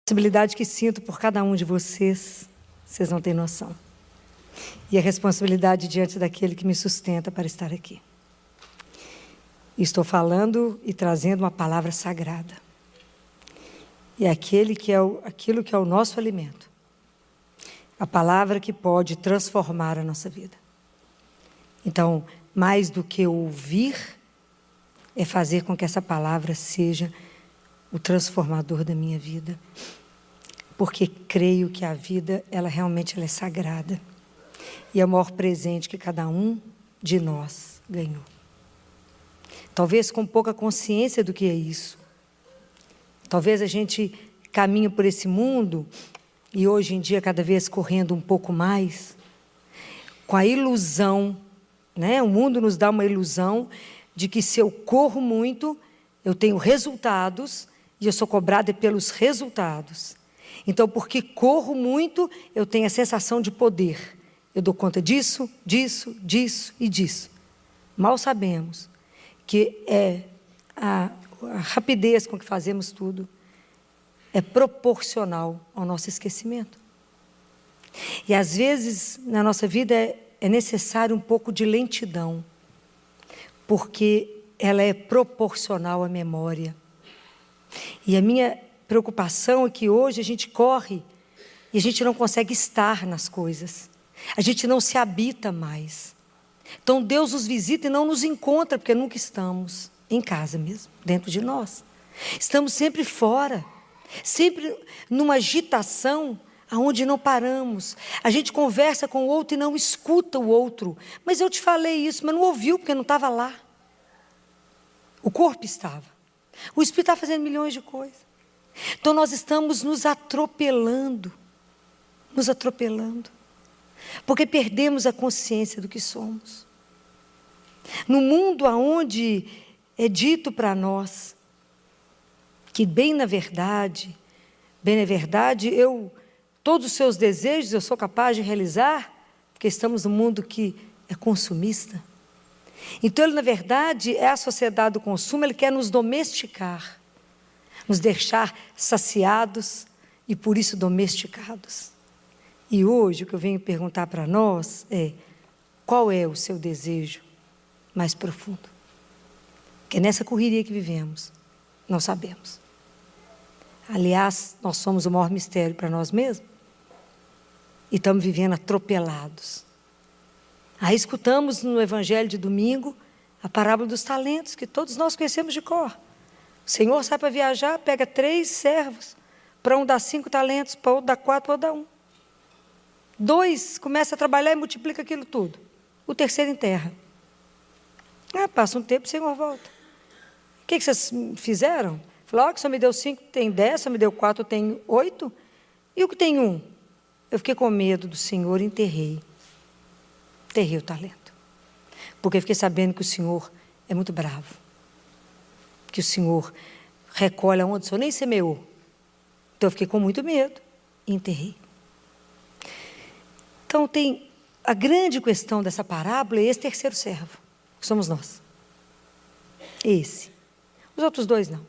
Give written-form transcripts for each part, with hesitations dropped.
responsabilidade que sinto por cada um de vocês, vocês não têm noção. E a responsabilidade diante daquele que me sustenta para estar aqui. Estou falando e trazendo uma palavra sagrada. E aquilo que é o nosso alimento. A palavra que pode transformar a nossa vida. Então, mais do que ouvir, é fazer com que essa palavra seja o transformador da minha vida. Porque creio que a vida, ela realmente é sagrada. E é o maior presente que cada um de nós ganhou. Talvez com pouca consciência do que é isso. Talvez a gente caminhe por esse mundo, e hoje em dia cada vez correndo um pouco mais, com a ilusão, né? O mundo nos dá uma ilusão de que se eu corro muito, eu tenho resultados, e eu sou cobrada pelos resultados. Então, porque corro muito, eu tenho a sensação de poder. Eu dou conta disso, disso, disso e disso. Mal sabemos que a rapidez com que fazemos tudo é proporcional ao nosso esquecimento. E às vezes, na nossa vida, é necessário um pouco de lentidão, porque ela é proporcional à memória. E a minha preocupação é que hoje a gente corre e a gente não consegue estar nas coisas. A gente não se habita mais. Então Deus nos visita e não nos encontra, porque nunca estamos em casa mesmo, dentro de nós. Estamos sempre fora, sempre numa agitação aonde não paramos. A gente conversa com o outro e não escuta o outro. Mas eu te falei isso, mas não ouviu porque não estava lá. O corpo estava. O espírito está fazendo milhões de coisas. Então nós estamos nos atropelando. Nos atropelando. Porque perdemos a consciência do que somos. No mundo onde é dito para nós que bem na verdade, todos os seus desejos eu sou capaz de realizar, porque estamos num mundo que é consumista. Então ele na verdade é a sociedade do consumo, ele quer nos domesticar, nos deixar saciados e por isso domesticados. E hoje o que eu venho perguntar para nós é: qual é o seu desejo mais profundo? Porque nessa correria que vivemos, não sabemos. Aliás, nós somos o maior mistério para nós mesmos. E estamos vivendo atropelados. Aí escutamos no Evangelho de domingo a parábola dos talentos, que todos nós conhecemos de cor. O Senhor sai para viajar, pega 3 servos, para um dá 5 talentos, para outro dá 4, para outro dá 1. 2 começa a trabalhar e multiplica aquilo tudo. O terceiro enterra. Passa um tempo, o Senhor volta. O que vocês fizeram? Falou, que só me deu 5, tem 10, só me deu 4, tem 8. E o que tem 1? Eu fiquei com medo do Senhor e enterrei. Enterrei o talento. Porque fiquei sabendo que o Senhor é muito bravo. Que o Senhor recolhe aonde o Senhor nem semeou. Então eu fiquei com muito medo e enterrei. Então tem a grande questão dessa parábola é esse terceiro servo, que somos nós. Esse. Os outros 2 não.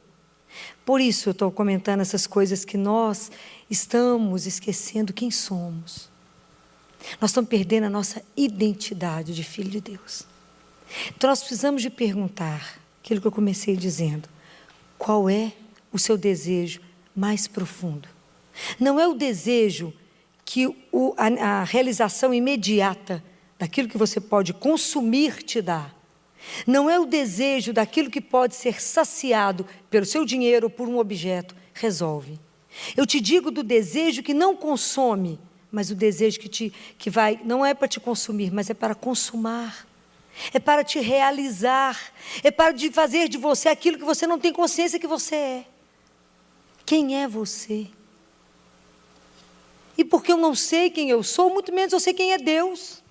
Por isso eu estou comentando essas coisas que nós estamos esquecendo quem somos. Nós estamos perdendo a nossa identidade de filho de Deus. Então nós precisamos de perguntar, aquilo que eu comecei dizendo, qual é o seu desejo mais profundo? Não é o desejo que a realização imediata daquilo que você pode consumir te dá. Não é o desejo daquilo que pode ser saciado pelo seu dinheiro ou por um objeto, resolve. Eu te digo do desejo que não consome, mas o desejo que vai, não é para te consumir, mas é para consumar. É para te realizar, é para fazer de você aquilo que você não tem consciência que você é. Quem é você? E porque eu não sei quem eu sou, muito menos eu sei quem é Deus.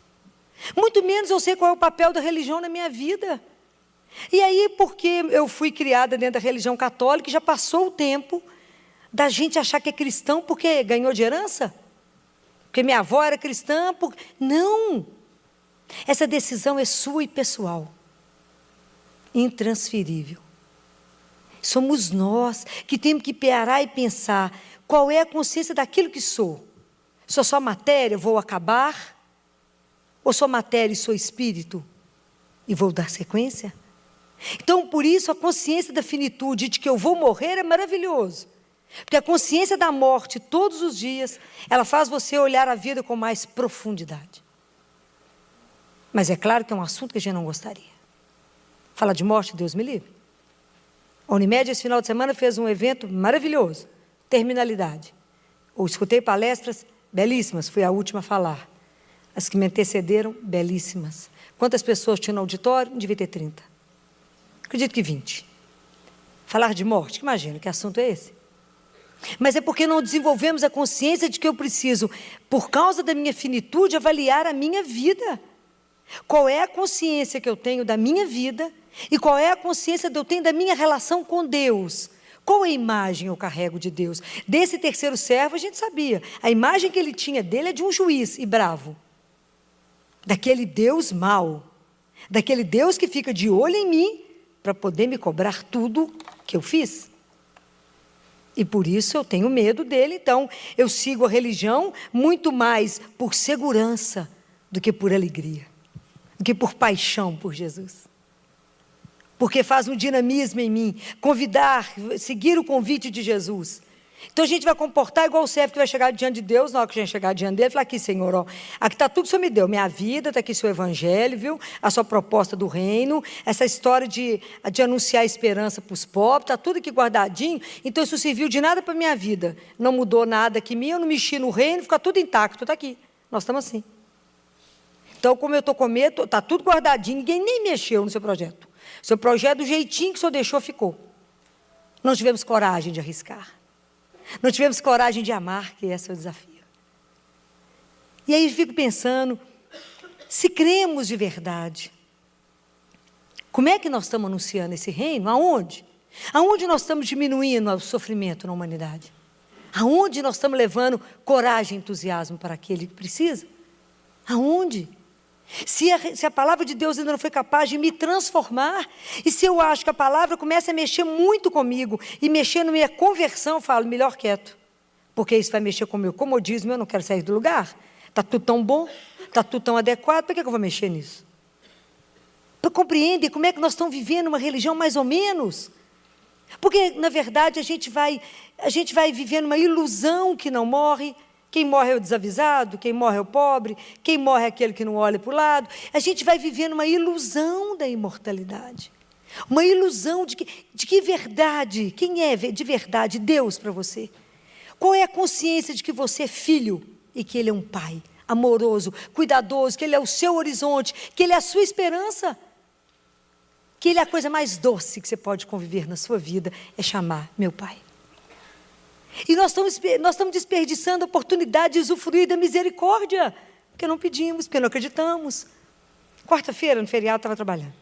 Muito menos eu sei qual é o papel da religião na minha vida. E aí, porque eu fui criada dentro da religião católica, já passou o tempo da gente achar que é cristão porque ganhou de herança? Porque minha avó era cristã? Não! Essa decisão é sua e pessoal. Intransferível. Somos nós que temos que parar e pensar qual é a consciência daquilo que sou. Sou só matéria, vou acabar? Ou sou matéria e sou espírito e vou dar sequência? Então, por isso, a consciência da finitude, de que eu vou morrer, é maravilhoso. Porque a consciência da morte, todos os dias, ela faz você olhar a vida com mais profundidade. Mas é claro que é um assunto que a gente não gostaria. Falar de morte, Deus me livre. A Unimed, esse final de semana, fez um evento maravilhoso. Terminalidade. Eu escutei palestras belíssimas, fui a última a falar. As que me antecederam, belíssimas. Quantas pessoas tinham no auditório? Devia ter 30. Acredito que 20. Falar de morte, imagina, que assunto é esse? Mas é porque não desenvolvemos a consciência de que eu preciso, por causa da minha finitude, avaliar a minha vida. Qual é a consciência que eu tenho da minha vida e qual é a consciência que eu tenho da minha relação com Deus? Qual é a imagem eu carrego de Deus? Desse terceiro servo, a gente sabia. A imagem que ele tinha dele é de um juiz e bravo. Daquele Deus mau. Daquele Deus que fica de olho em mim para poder me cobrar tudo que eu fiz. E por isso eu tenho medo dele, então eu sigo a religião muito mais por segurança do que por alegria, do que por paixão por Jesus. Porque faz um dinamismo em mim, convidar, seguir o convite de Jesus. Então a gente vai comportar igual o servo que vai chegar diante de Deus, na hora que a gente chegar diante dele, falar aqui, Senhor, ó, aqui está tudo que o Senhor me deu, minha vida, está aqui seu evangelho, viu? A sua proposta do reino, essa história de anunciar esperança para os pobres, está tudo aqui guardadinho, então isso serviu de nada para a minha vida, não mudou nada aqui em mim, eu não mexi no reino, fica tudo intacto, está aqui, nós estamos assim. Então, como eu estou com medo, está tudo guardadinho, ninguém nem mexeu no seu projeto. Seu projeto, do jeitinho que o Senhor deixou, ficou. Não tivemos coragem de arriscar. Não tivemos coragem de amar, que esse é o desafio. E aí eu fico pensando, se cremos de verdade, como é que nós estamos anunciando esse reino? Aonde? Aonde nós estamos diminuindo o sofrimento na humanidade? Aonde nós estamos levando coragem e entusiasmo para aquele que precisa? Aonde? Se a palavra de Deus ainda não foi capaz de me transformar, e se eu acho que a palavra começa a mexer muito comigo, e mexer na minha conversão, eu falo, melhor quieto, porque isso vai mexer com o meu comodismo, eu não quero sair do lugar, está tudo tão bom, está tudo tão adequado, para que eu vou mexer nisso? Compreendem como é que nós estamos vivendo uma religião mais ou menos? Porque, na verdade, a gente vai vivendo uma ilusão que não morre. Quem morre é o desavisado, quem morre é o pobre, quem morre é aquele que não olha para o lado. A gente vai vivendo uma ilusão da imortalidade. Uma ilusão de que verdade, quem é de verdade Deus para você? Qual é a consciência de que você é filho e que Ele é um pai amoroso, cuidadoso, que Ele é o seu horizonte, que Ele é a sua esperança? Que Ele é a coisa mais doce que você pode conviver na sua vida, é chamar meu pai. E nós estamos desperdiçando a oportunidade de usufruir da misericórdia, porque não pedimos, porque não acreditamos. Quarta-feira, no feriado, estava trabalhando.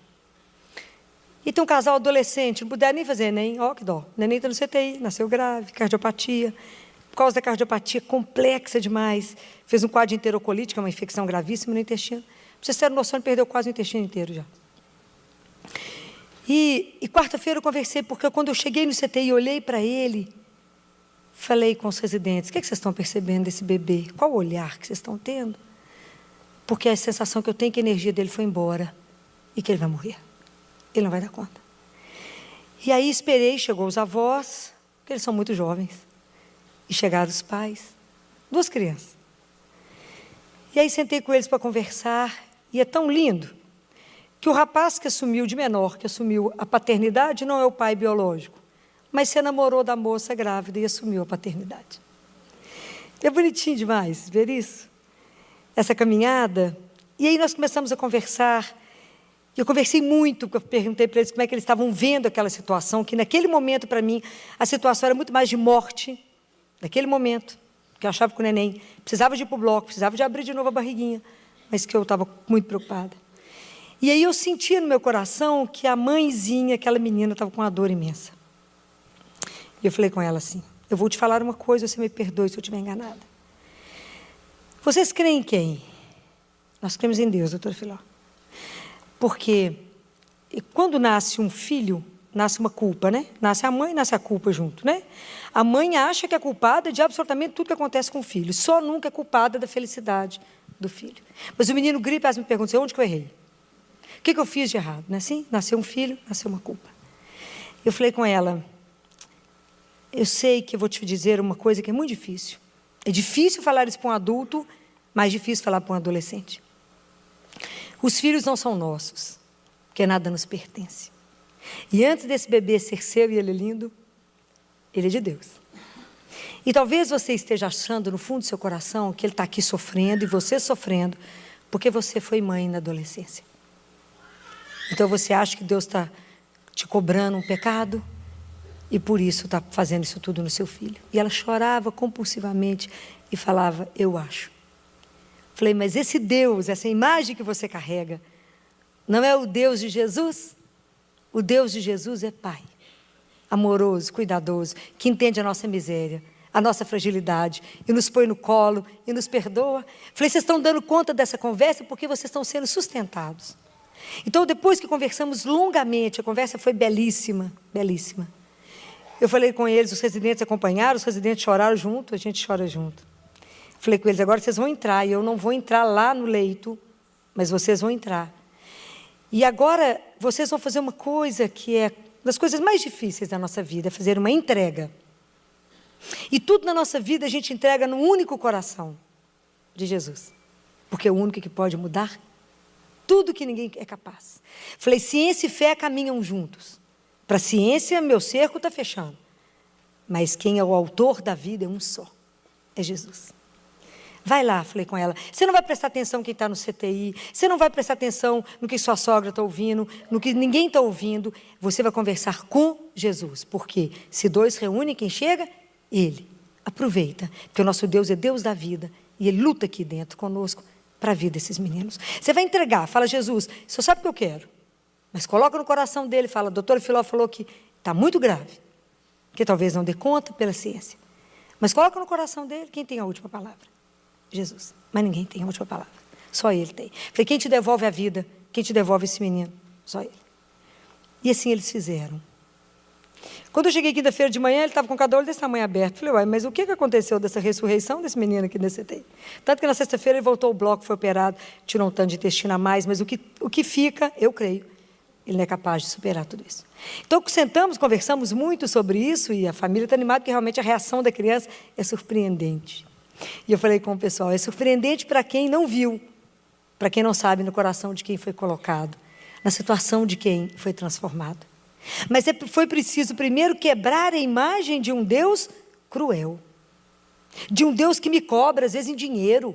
E tem um casal adolescente, não puderam nem fazer Enem, ó que dó. O neném está no CTI, nasceu grave, cardiopatia. Por causa da cardiopatia complexa demais, fez um quadro de enterocolite, que é uma infecção gravíssima no intestino. Pra vocês terem noção, ele perdeu quase o intestino inteiro já. E quarta-feira eu conversei, porque quando eu cheguei no CTI e olhei para ele, falei com os residentes, o que vocês estão percebendo desse bebê? Qual o olhar que vocês estão tendo? Porque a sensação que eu tenho é que a energia dele foi embora e que ele vai morrer. Ele não vai dar conta. E aí esperei, chegou os avós, porque eles são muito jovens, e chegaram os pais, 2 crianças. E aí sentei com eles para conversar, e é tão lindo, que o rapaz que assumiu, de menor, que assumiu a paternidade, não é o pai biológico, mas se namorou da moça grávida e assumiu a paternidade. É bonitinho demais ver isso, essa caminhada. E aí nós começamos a conversar, e eu conversei muito, porque eu perguntei para eles como é que eles estavam vendo aquela situação, que naquele momento, para mim, a situação era muito mais de morte, naquele momento, que eu achava que o neném precisava de ir para o bloco, precisava de abrir de novo a barriguinha, mas que eu estava muito preocupada. E aí eu sentia no meu coração que a mãezinha, aquela menina, estava com uma dor imensa. E eu falei com ela assim, eu vou te falar uma coisa, você me perdoe se eu estiver enganada. Vocês creem em quem? Nós cremos em Deus, doutora Filó. Porque quando nasce um filho, nasce uma culpa, né? Nasce a mãe e nasce a culpa junto, né? A mãe acha que é culpada de absolutamente tudo que acontece com o filho, só nunca é culpada da felicidade do filho. Mas o menino grita e me pergunta, onde que eu errei? O que eu fiz de errado? Não é assim? Nasceu um filho, nasceu uma culpa. Eu falei com ela, eu sei que eu vou te dizer uma coisa que é muito difícil. É difícil falar isso para um adulto, mais difícil falar para um adolescente. Os filhos não são nossos, porque nada nos pertence. E antes desse bebê ser seu e ele é lindo, ele é de Deus. E talvez você esteja achando no fundo do seu coração que ele está aqui sofrendo e você sofrendo, porque você foi mãe na adolescência. Então você acha que Deus está te cobrando um pecado e por isso está fazendo isso tudo no seu filho. E ela chorava compulsivamente e falava, eu acho. Falei, mas esse Deus, essa imagem que você carrega, não é o Deus de Jesus? O Deus de Jesus é Pai, amoroso, cuidadoso, que entende a nossa miséria, a nossa fragilidade, e nos põe no colo, e nos perdoa. Falei, vocês estão dando conta dessa conversa porque vocês estão sendo sustentados. Então, depois que conversamos longamente, a conversa foi belíssima, belíssima. Eu falei com eles, os residentes acompanharam, os residentes choraram junto, a gente chora junto. Falei com eles, agora vocês vão entrar, e eu não vou entrar lá no leito, mas vocês vão entrar. E agora, vocês vão fazer uma coisa que é uma das coisas mais difíceis da nossa vida, é fazer uma entrega. E tudo na nossa vida a gente entrega no único coração de Jesus, porque é o único que pode mudar tudo que ninguém é capaz. Falei, ciência e fé caminham juntos. Para a ciência, meu cerco está fechando. Mas quem é o autor da vida é um só, é Jesus. Vai lá, falei com ela, você não vai prestar atenção quem está no CTI, você não vai prestar atenção no que sua sogra está ouvindo, no que ninguém está ouvindo, você vai conversar com Jesus, porque se dois reúnem, quem chega? Ele. Aproveita, porque o nosso Deus é Deus da vida, e Ele luta aqui dentro conosco para a vida desses meninos. Você vai entregar, fala, Jesus, o senhor sabe o que eu quero, mas coloca no coração dele, fala, a doutora Filó falou que está muito grave, que talvez não dê conta pela ciência, mas coloca no coração dele, quem tem a última palavra? Jesus, mas ninguém tem a última palavra, só Ele tem. Falei, quem te devolve a vida? Quem te devolve esse menino? Só Ele. E assim eles fizeram. Quando eu cheguei quinta-feira de manhã, ele estava com cada olho desse tamanho aberto. Falei, uai, mas o que aconteceu dessa ressurreição desse menino aqui nesse CTI? Tanto que na sexta-feira ele voltou ao bloco, foi operado, tirou um tanto de intestino a mais, mas o que fica, eu creio, ele não é capaz de superar tudo isso. Então, sentamos, conversamos muito sobre isso, e a família está animada, porque realmente a reação da criança é surpreendente. E eu falei com o pessoal, é surpreendente para quem não viu, para quem não sabe no coração de quem foi colocado, na situação de quem foi transformado. Mas foi preciso primeiro quebrar a imagem de um Deus cruel, de um Deus que me cobra, às vezes, em dinheiro.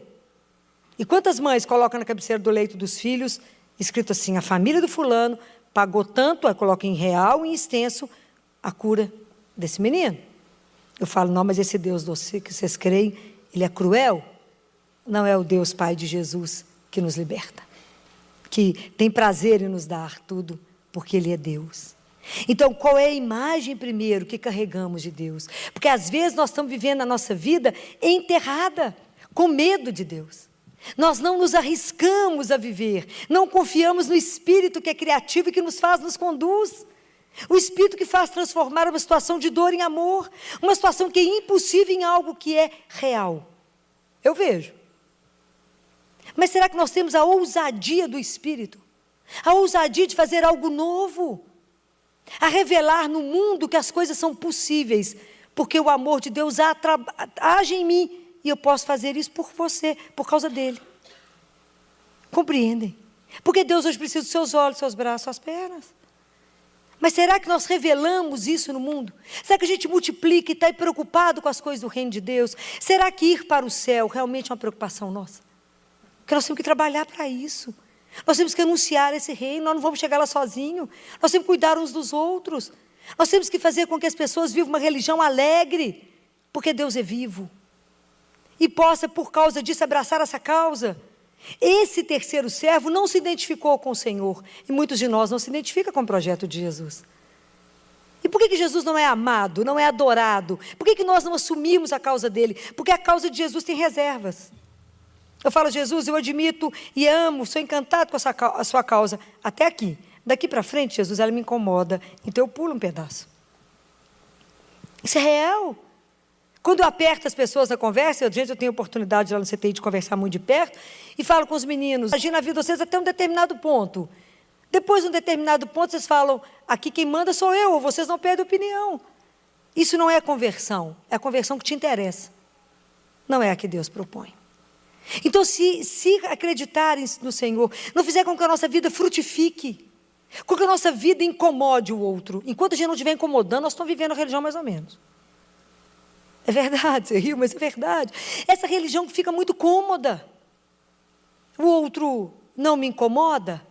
E quantas mães colocam na cabeceira do leito dos filhos, escrito assim, a família do fulano pagou tanto, aí coloca em real e em extenso, a cura desse menino. Eu falo, não, mas esse Deus que vocês creem, Ele é cruel? Não é o Deus Pai de Jesus que nos liberta, que tem prazer em nos dar tudo, porque Ele é Deus. Então, qual é a imagem primeiro que carregamos de Deus? Porque às vezes nós estamos vivendo a nossa vida enterrada, com medo de Deus. Nós não nos arriscamos a viver, não confiamos no Espírito que é criativo e que nos conduz. O Espírito que faz transformar uma situação de dor em amor, uma situação que é impossível em algo que é real. Eu vejo. Mas será que nós temos a ousadia do Espírito? A ousadia de fazer algo novo? A revelar no mundo que as coisas são possíveis, porque o amor de Deus age em mim, e eu posso fazer isso por você, por causa dele. Compreendem? Porque Deus hoje precisa dos seus olhos, seus braços, suas pernas. Mas será que nós revelamos isso no mundo? Será que a gente multiplica e está preocupado com as coisas do reino de Deus? Será que ir para o céu realmente é uma preocupação nossa? Porque nós temos que trabalhar para isso. Nós temos que anunciar esse reino, nós não vamos chegar lá sozinhos. Nós temos que cuidar uns dos outros. Nós temos que fazer com que as pessoas vivam uma religião alegre, porque Deus é vivo. E possa, por causa disso, abraçar essa causa. Esse terceiro servo não se identificou com o Senhor, e muitos de nós não se identificam com o projeto de Jesus. E por que Jesus não é amado, não é adorado? Por que nós não assumimos a causa dele? Porque a causa de Jesus tem reservas. Eu falo, Jesus, eu admito e amo, sou encantado com a sua causa, até aqui. daqui para frente, Jesus, ela me incomoda, então eu pulo um pedaço. Isso é real. Quando eu aperto as pessoas na conversa, eu tenho oportunidade lá no CTI de conversar muito de perto, e falo com os meninos, agir na vida de vocês até um determinado ponto. Depois de um determinado ponto, vocês falam, aqui quem manda sou eu, ou vocês não perdem opinião. Isso não é conversão, é a conversão que te interessa. Não é a que Deus propõe. Então, se acreditarem no Senhor, não fizer com que a nossa vida frutifique, com que a nossa vida incomode o outro, enquanto a gente não estiver incomodando, nós estamos vivendo a religião mais ou menos. É verdade, você riu, mas é verdade. Essa religião que fica muito cômoda. O outro não me incomoda.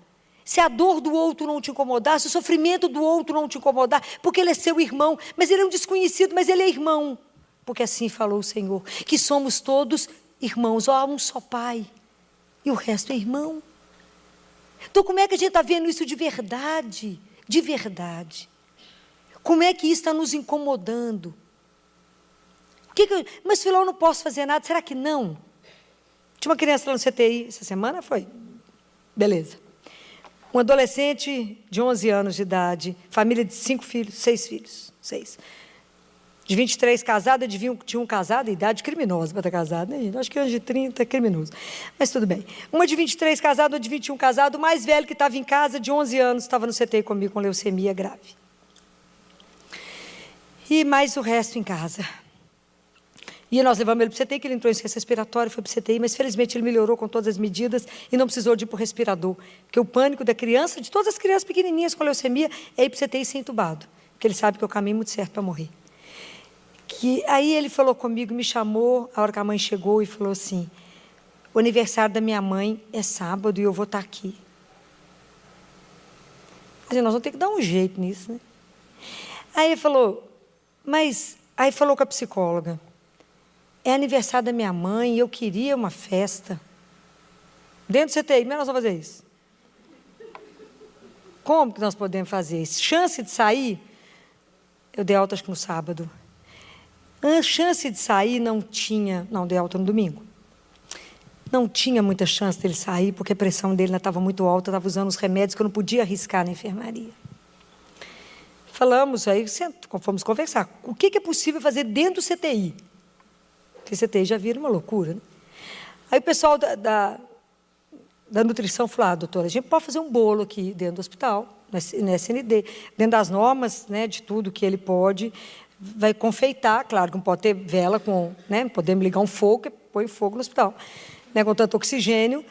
Se a dor do outro não te incomodar, se o sofrimento do outro não te incomodar, porque ele é seu irmão, mas ele é um desconhecido, mas ele é irmão. Porque assim falou o Senhor, que somos todos irmãos, há um só Pai, e o resto é irmão. Então como é que a gente está vendo isso de verdade? De verdade. Como é que isso está nos incomodando? Mas Filó, eu não posso fazer nada, será que não? Tinha uma criança lá no CTI essa semana, foi? Beleza. Um adolescente de 11 anos de idade, família de 5 filhos, 6 filhos, 6. De 23 casada, tinha um casado, idade criminosa para estar casado, né, gente? Acho que antes de 30 é criminoso. Mas tudo bem. Uma de 23 casada, outra de 21 casado, o mais velho que estava em casa, de 11 anos, estava no CTI comigo com leucemia grave. E mais o resto em casa. E nós levamos ele para o CTI, que ele entrou em ciência respiratória, foi para o CTI, mas felizmente ele melhorou com todas as medidas e não precisou de ir para o respirador. Porque o pânico da criança, de todas as crianças pequenininhas com leucemia, é ir para o CTI ser entubado. Porque ele sabe que é o caminho muito certo para morrer. Aí ele falou comigo, me chamou, a hora que a mãe chegou, e falou assim, o aniversário da minha mãe é sábado e eu vou estar aqui. Nós vamos ter que dar um jeito nisso, né? Aí ele falou, aí falou com a psicóloga, é aniversário da minha mãe e eu queria uma festa. Dentro do CTI, como é que nós vamos fazer isso? Como que nós podemos fazer isso? Chance de sair? Eu dei alta acho que no sábado. A chance de sair não tinha... Não, dei alta no domingo. Não tinha muita chance dele sair, porque a pressão dele ainda estava muito alta, estava usando os remédios que eu não podia arriscar na enfermaria. Falamos, aí fomos conversar. O que é possível fazer dentro do CTI? Porque o CTI já vira uma loucura, né? Aí o pessoal da nutrição falou, doutora, a gente pode fazer um bolo aqui dentro do hospital, na SND, dentro das normas, né, de tudo que ele pode, vai confeitar, claro que não pode ter vela, né, não podemos ligar um fogo, que põe fogo no hospital, né, com tanto oxigênio,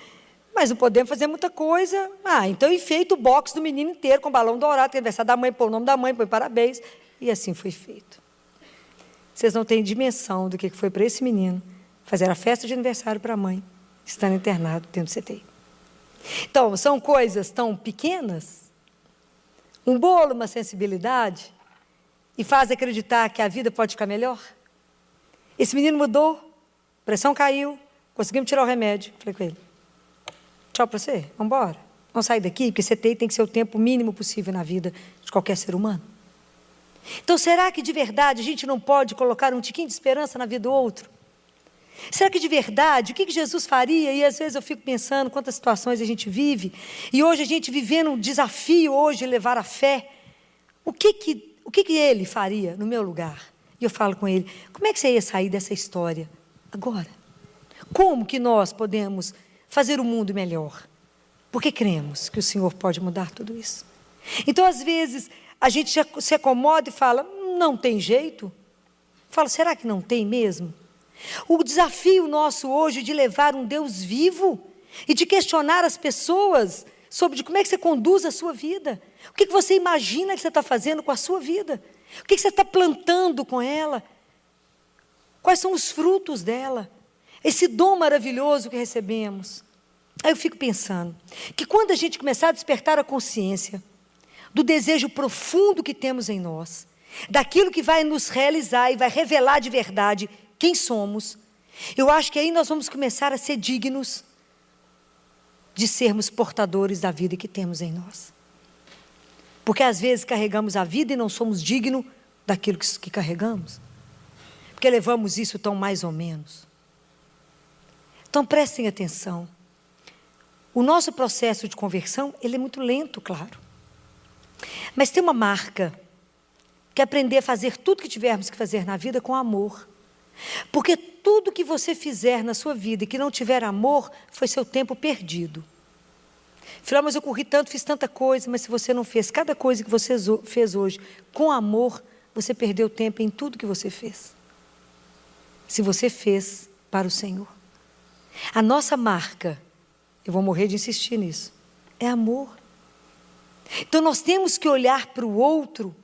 mas não podemos fazer muita coisa. Então enfeita o box do menino inteiro com balão dourado, que é aniversário da mãe, põe o nome da mãe, põe parabéns, e assim foi feito. Vocês não têm dimensão do que foi para esse menino fazer a festa de aniversário para a mãe, estando internado dentro do CTI. Então, são coisas tão pequenas, um bolo, uma sensibilidade, e faz acreditar que a vida pode ficar melhor. Esse menino mudou, a pressão caiu, conseguimos tirar o remédio. Falei com ele, tchau para você, vamos embora. Vamos sair daqui, porque CTI tem que ser o tempo mínimo possível na vida de qualquer ser humano. Então, será que de verdade a gente não pode colocar um tiquinho de esperança na vida do outro? Será que de verdade, o que Jesus faria? E às vezes eu fico pensando quantas situações a gente vive, e hoje a gente vivendo um desafio hoje de levar a fé. O que ele faria no meu lugar? E eu falo com ele, como é que você ia sair dessa história agora? Como que nós podemos fazer o mundo melhor? Porque cremos que o Senhor pode mudar tudo isso. Então, às vezes, a gente se acomoda e fala, não tem jeito. Fala, será que não tem mesmo? O desafio nosso hoje de levar um Deus vivo e de questionar as pessoas sobre como é que você conduz a sua vida. O que você imagina que você está fazendo com a sua vida? O que você está plantando com ela? Quais são os frutos dela? Esse dom maravilhoso que recebemos. Aí eu fico pensando que quando a gente começar a despertar a consciência do desejo profundo que temos em nós, daquilo que vai nos realizar e vai revelar de verdade quem somos, eu acho que aí nós vamos começar a ser dignos de sermos portadores da vida que temos em nós. Porque às vezes carregamos a vida e não somos dignos daquilo que carregamos. Porque levamos isso tão mais ou menos. Então prestem atenção. O nosso processo de conversão, ele é muito lento, claro. Mas tem uma marca, que é aprender a fazer tudo que tivermos que fazer na vida com amor. Porque tudo que você fizer na sua vida e que não tiver amor, foi seu tempo perdido. Filó, mas eu corri tanto, fiz tanta coisa, mas se você não fez cada coisa que você fez hoje com amor, você perdeu tempo em tudo que você fez. Se você fez para o Senhor. A nossa marca, eu vou morrer de insistir nisso, é amor. Então nós temos que olhar para o outro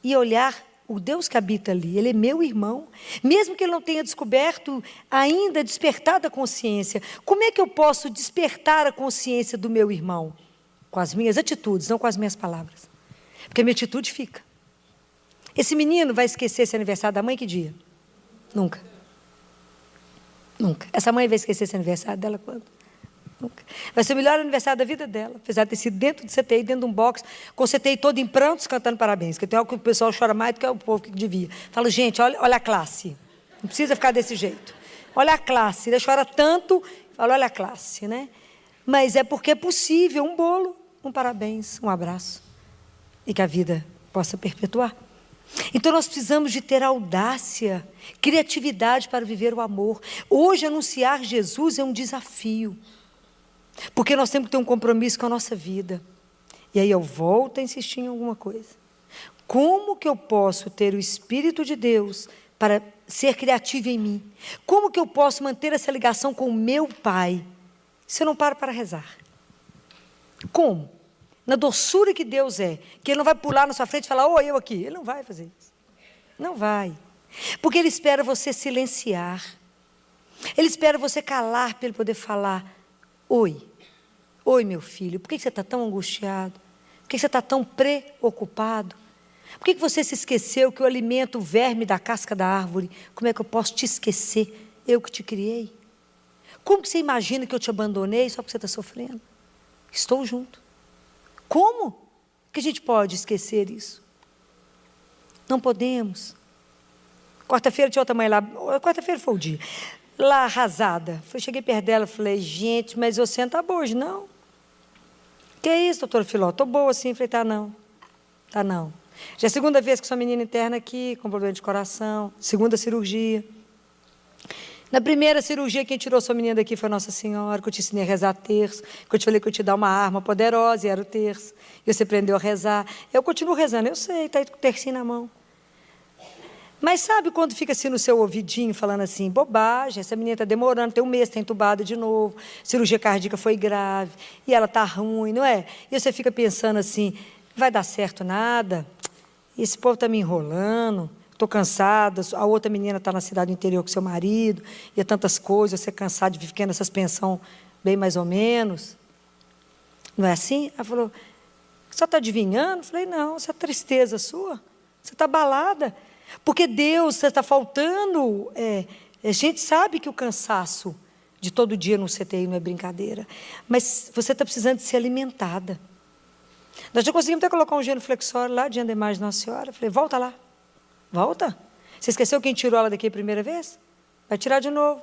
e olhar o Deus que habita ali. Ele é meu irmão, mesmo que ele não tenha descoberto ainda, despertado a consciência. Como é que eu posso despertar a consciência do meu irmão? Com as minhas atitudes, não com as minhas palavras. Porque a minha atitude fica. Esse menino vai esquecer esse aniversário da mãe que dia? Nunca. Nunca. Essa mãe vai esquecer esse aniversário dela quando? Nunca. Vai ser o melhor aniversário da vida dela, apesar de ter sido dentro de CTI, dentro de um box, com CTI todo em prantos, cantando parabéns, porque tem algo que o pessoal chora mais do que o povo que devia. Falo, gente, olha a classe, não precisa ficar desse jeito. Olha a classe, ele chora tanto, falo, olha a classe, né? Mas é porque é possível, um bolo, um parabéns, um abraço, e que a vida possa perpetuar. Então nós precisamos de ter audácia, criatividade para viver o amor. Hoje anunciar Jesus é um desafio. Porque nós temos que ter um compromisso com a nossa vida. E aí eu volto a insistir em alguma coisa. Como que eu posso ter o Espírito de Deus para ser criativo em mim? Como que eu posso manter essa ligação com o meu Pai, se eu não paro para rezar? Como? Na doçura que Deus é. Que Ele não vai pular na sua frente e falar, ô, eu aqui. Ele não vai fazer isso. Não vai. Porque Ele espera você silenciar. Ele espera você calar para Ele poder falar, oi. Oi, meu filho, por que você está tão angustiado? Por que você está tão preocupado? Por que você se esqueceu que eu alimento o verme da casca da árvore? Como é que eu posso te esquecer? Eu que te criei. Como que você imagina que eu te abandonei só porque você está sofrendo? Estou junto. Como que a gente pode esquecer isso? Não podemos. Quarta-feira tinha outra mãe lá, quarta-feira foi o dia, lá arrasada. Cheguei perto dela e falei, gente, mas você não está boa hoje, não? Que é isso, doutora Filó? Estou boa sim. Falei, tá não. Tá não. Já é a segunda vez que sou menina interna aqui, com problema de coração. Segunda cirurgia. Na primeira cirurgia, quem tirou sua menina daqui foi Nossa Senhora, que eu te ensinei a rezar terço, que eu te falei que eu te dar uma arma poderosa, e era o terço. E você aprendeu a rezar. Eu continuo rezando, eu sei, está aí com o tercinho na mão. Mas sabe quando fica assim no seu ouvidinho, falando assim, bobagem, essa menina está demorando, tem um mês, está entubada de novo, cirurgia cardíaca foi grave, e ela está ruim, não é? E você fica pensando assim, não vai dar certo nada, esse povo está me enrolando, estou cansada, a outra menina está na cidade do interior com seu marido, e é tantas coisas, você é cansado de ficar nessas pensões bem mais ou menos. Não é assim? Ela falou, você está adivinhando? Eu falei, não, essa tristeza sua, você está abalada. Porque Deus, você está faltando, a gente sabe que o cansaço de todo dia no CTI não é brincadeira, mas você está precisando de ser alimentada. Nós já conseguimos até colocar um genuflexório lá diante da imagem de Nossa Senhora. Eu falei, volta lá, volta. Você esqueceu quem tirou ela daqui a primeira vez? Vai tirar de novo.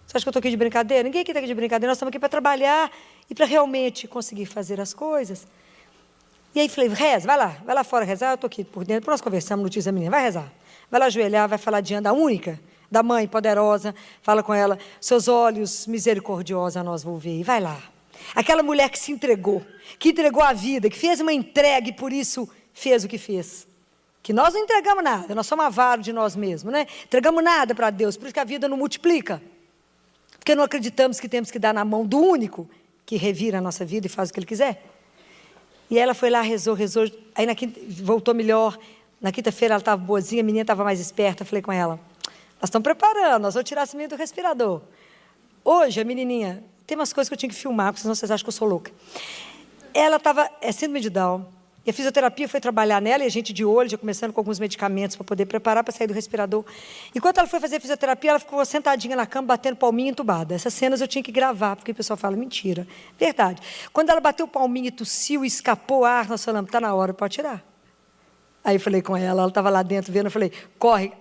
Você acha que eu estou aqui de brincadeira? Ninguém aqui está aqui de brincadeira, nós estamos aqui para trabalhar e para realmente conseguir fazer as coisas. E aí falei, reza, vai lá fora rezar, eu estou aqui por dentro, nós conversamos, notícia da menina, vai rezar. Vai lá ajoelhar, vai falar diante da única, da mãe poderosa, fala com ela, seus olhos misericordiosos a nós volvei, vai lá. Aquela mulher que se entregou, que entregou a vida, que fez uma entrega e por isso fez o que fez. Que nós não entregamos nada, nós somos avaros de nós mesmos, né? Entregamos nada para Deus, por isso que a vida não multiplica. Porque não acreditamos que temos que dar na mão do único que revira a nossa vida e faz o que Ele quiser. E ela foi lá, rezou, aí na quinta, voltou melhor. Na quinta-feira ela estava boazinha, a menina estava mais esperta. Eu falei com ela, nós estamos preparando, nós vamos tirar essa menina do respirador. Hoje, a menininha, tem umas coisas que eu tinha que filmar, porque senão vocês acham que eu sou louca. Ela estava, síndrome de Down, e a fisioterapia foi trabalhar nela, e a gente de olho, já começando com alguns medicamentos para poder preparar para sair do respirador. Enquanto ela foi fazer a fisioterapia, ela ficou sentadinha na cama, batendo palminha entubada. Essas cenas eu tinha que gravar, porque o pessoal fala, mentira. Verdade. Quando ela bateu palminha e tossiu e escapou ar, nós falamos, está na hora, pode tirar. Aí eu falei com ela estava lá dentro vendo, eu falei, corre,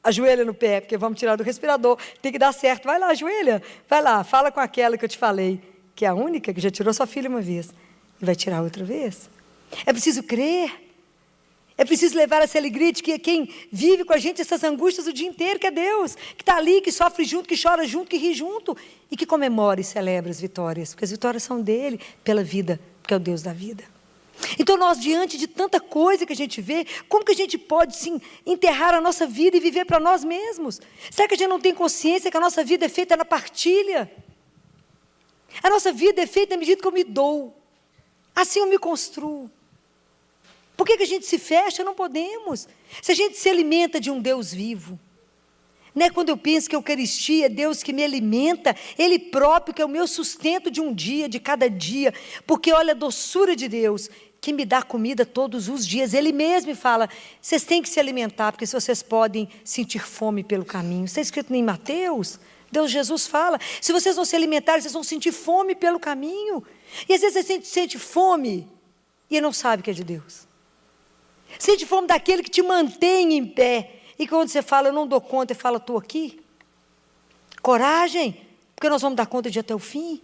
ajoelha no pé, porque vamos tirar do respirador, tem que dar certo, vai lá, ajoelha, vai lá, fala com aquela que eu te falei, que é a única que já tirou sua filha uma vez, e vai tirar outra vez. É preciso crer. É preciso levar essa alegria de que quem vive com a gente essas angústias o dia inteiro, que é Deus, que está ali, que sofre junto, que chora junto, que ri junto, e que comemora e celebra as vitórias, porque as vitórias são dele, pela vida, porque é o Deus da vida. Então nós, diante de tanta coisa que a gente vê, como que a gente pode, sim, enterrar a nossa vida e viver para nós mesmos? Será que a gente não tem consciência que a nossa vida é feita na partilha? A nossa vida é feita na medida que eu me dou, assim eu me construo. Por que a gente se fecha? Não podemos. Se a gente se alimenta de um Deus vivo, né? Quando eu penso que a Eucaristia é Deus que me alimenta, Ele próprio, que é o meu sustento de um dia, de cada dia, porque olha a doçura de Deus, que me dá comida todos os dias. Ele mesmo fala, vocês têm que se alimentar, porque vocês podem sentir fome pelo caminho. Está escrito em Mateus, Jesus fala, se vocês não se alimentarem, vocês vão sentir fome pelo caminho. E às vezes você sente fome, e não sabe que é de Deus. Sente fome daquele que te mantém em pé. E quando você fala, eu não dou conta, e fala, estou aqui. Coragem, porque nós vamos dar conta de ir até o fim.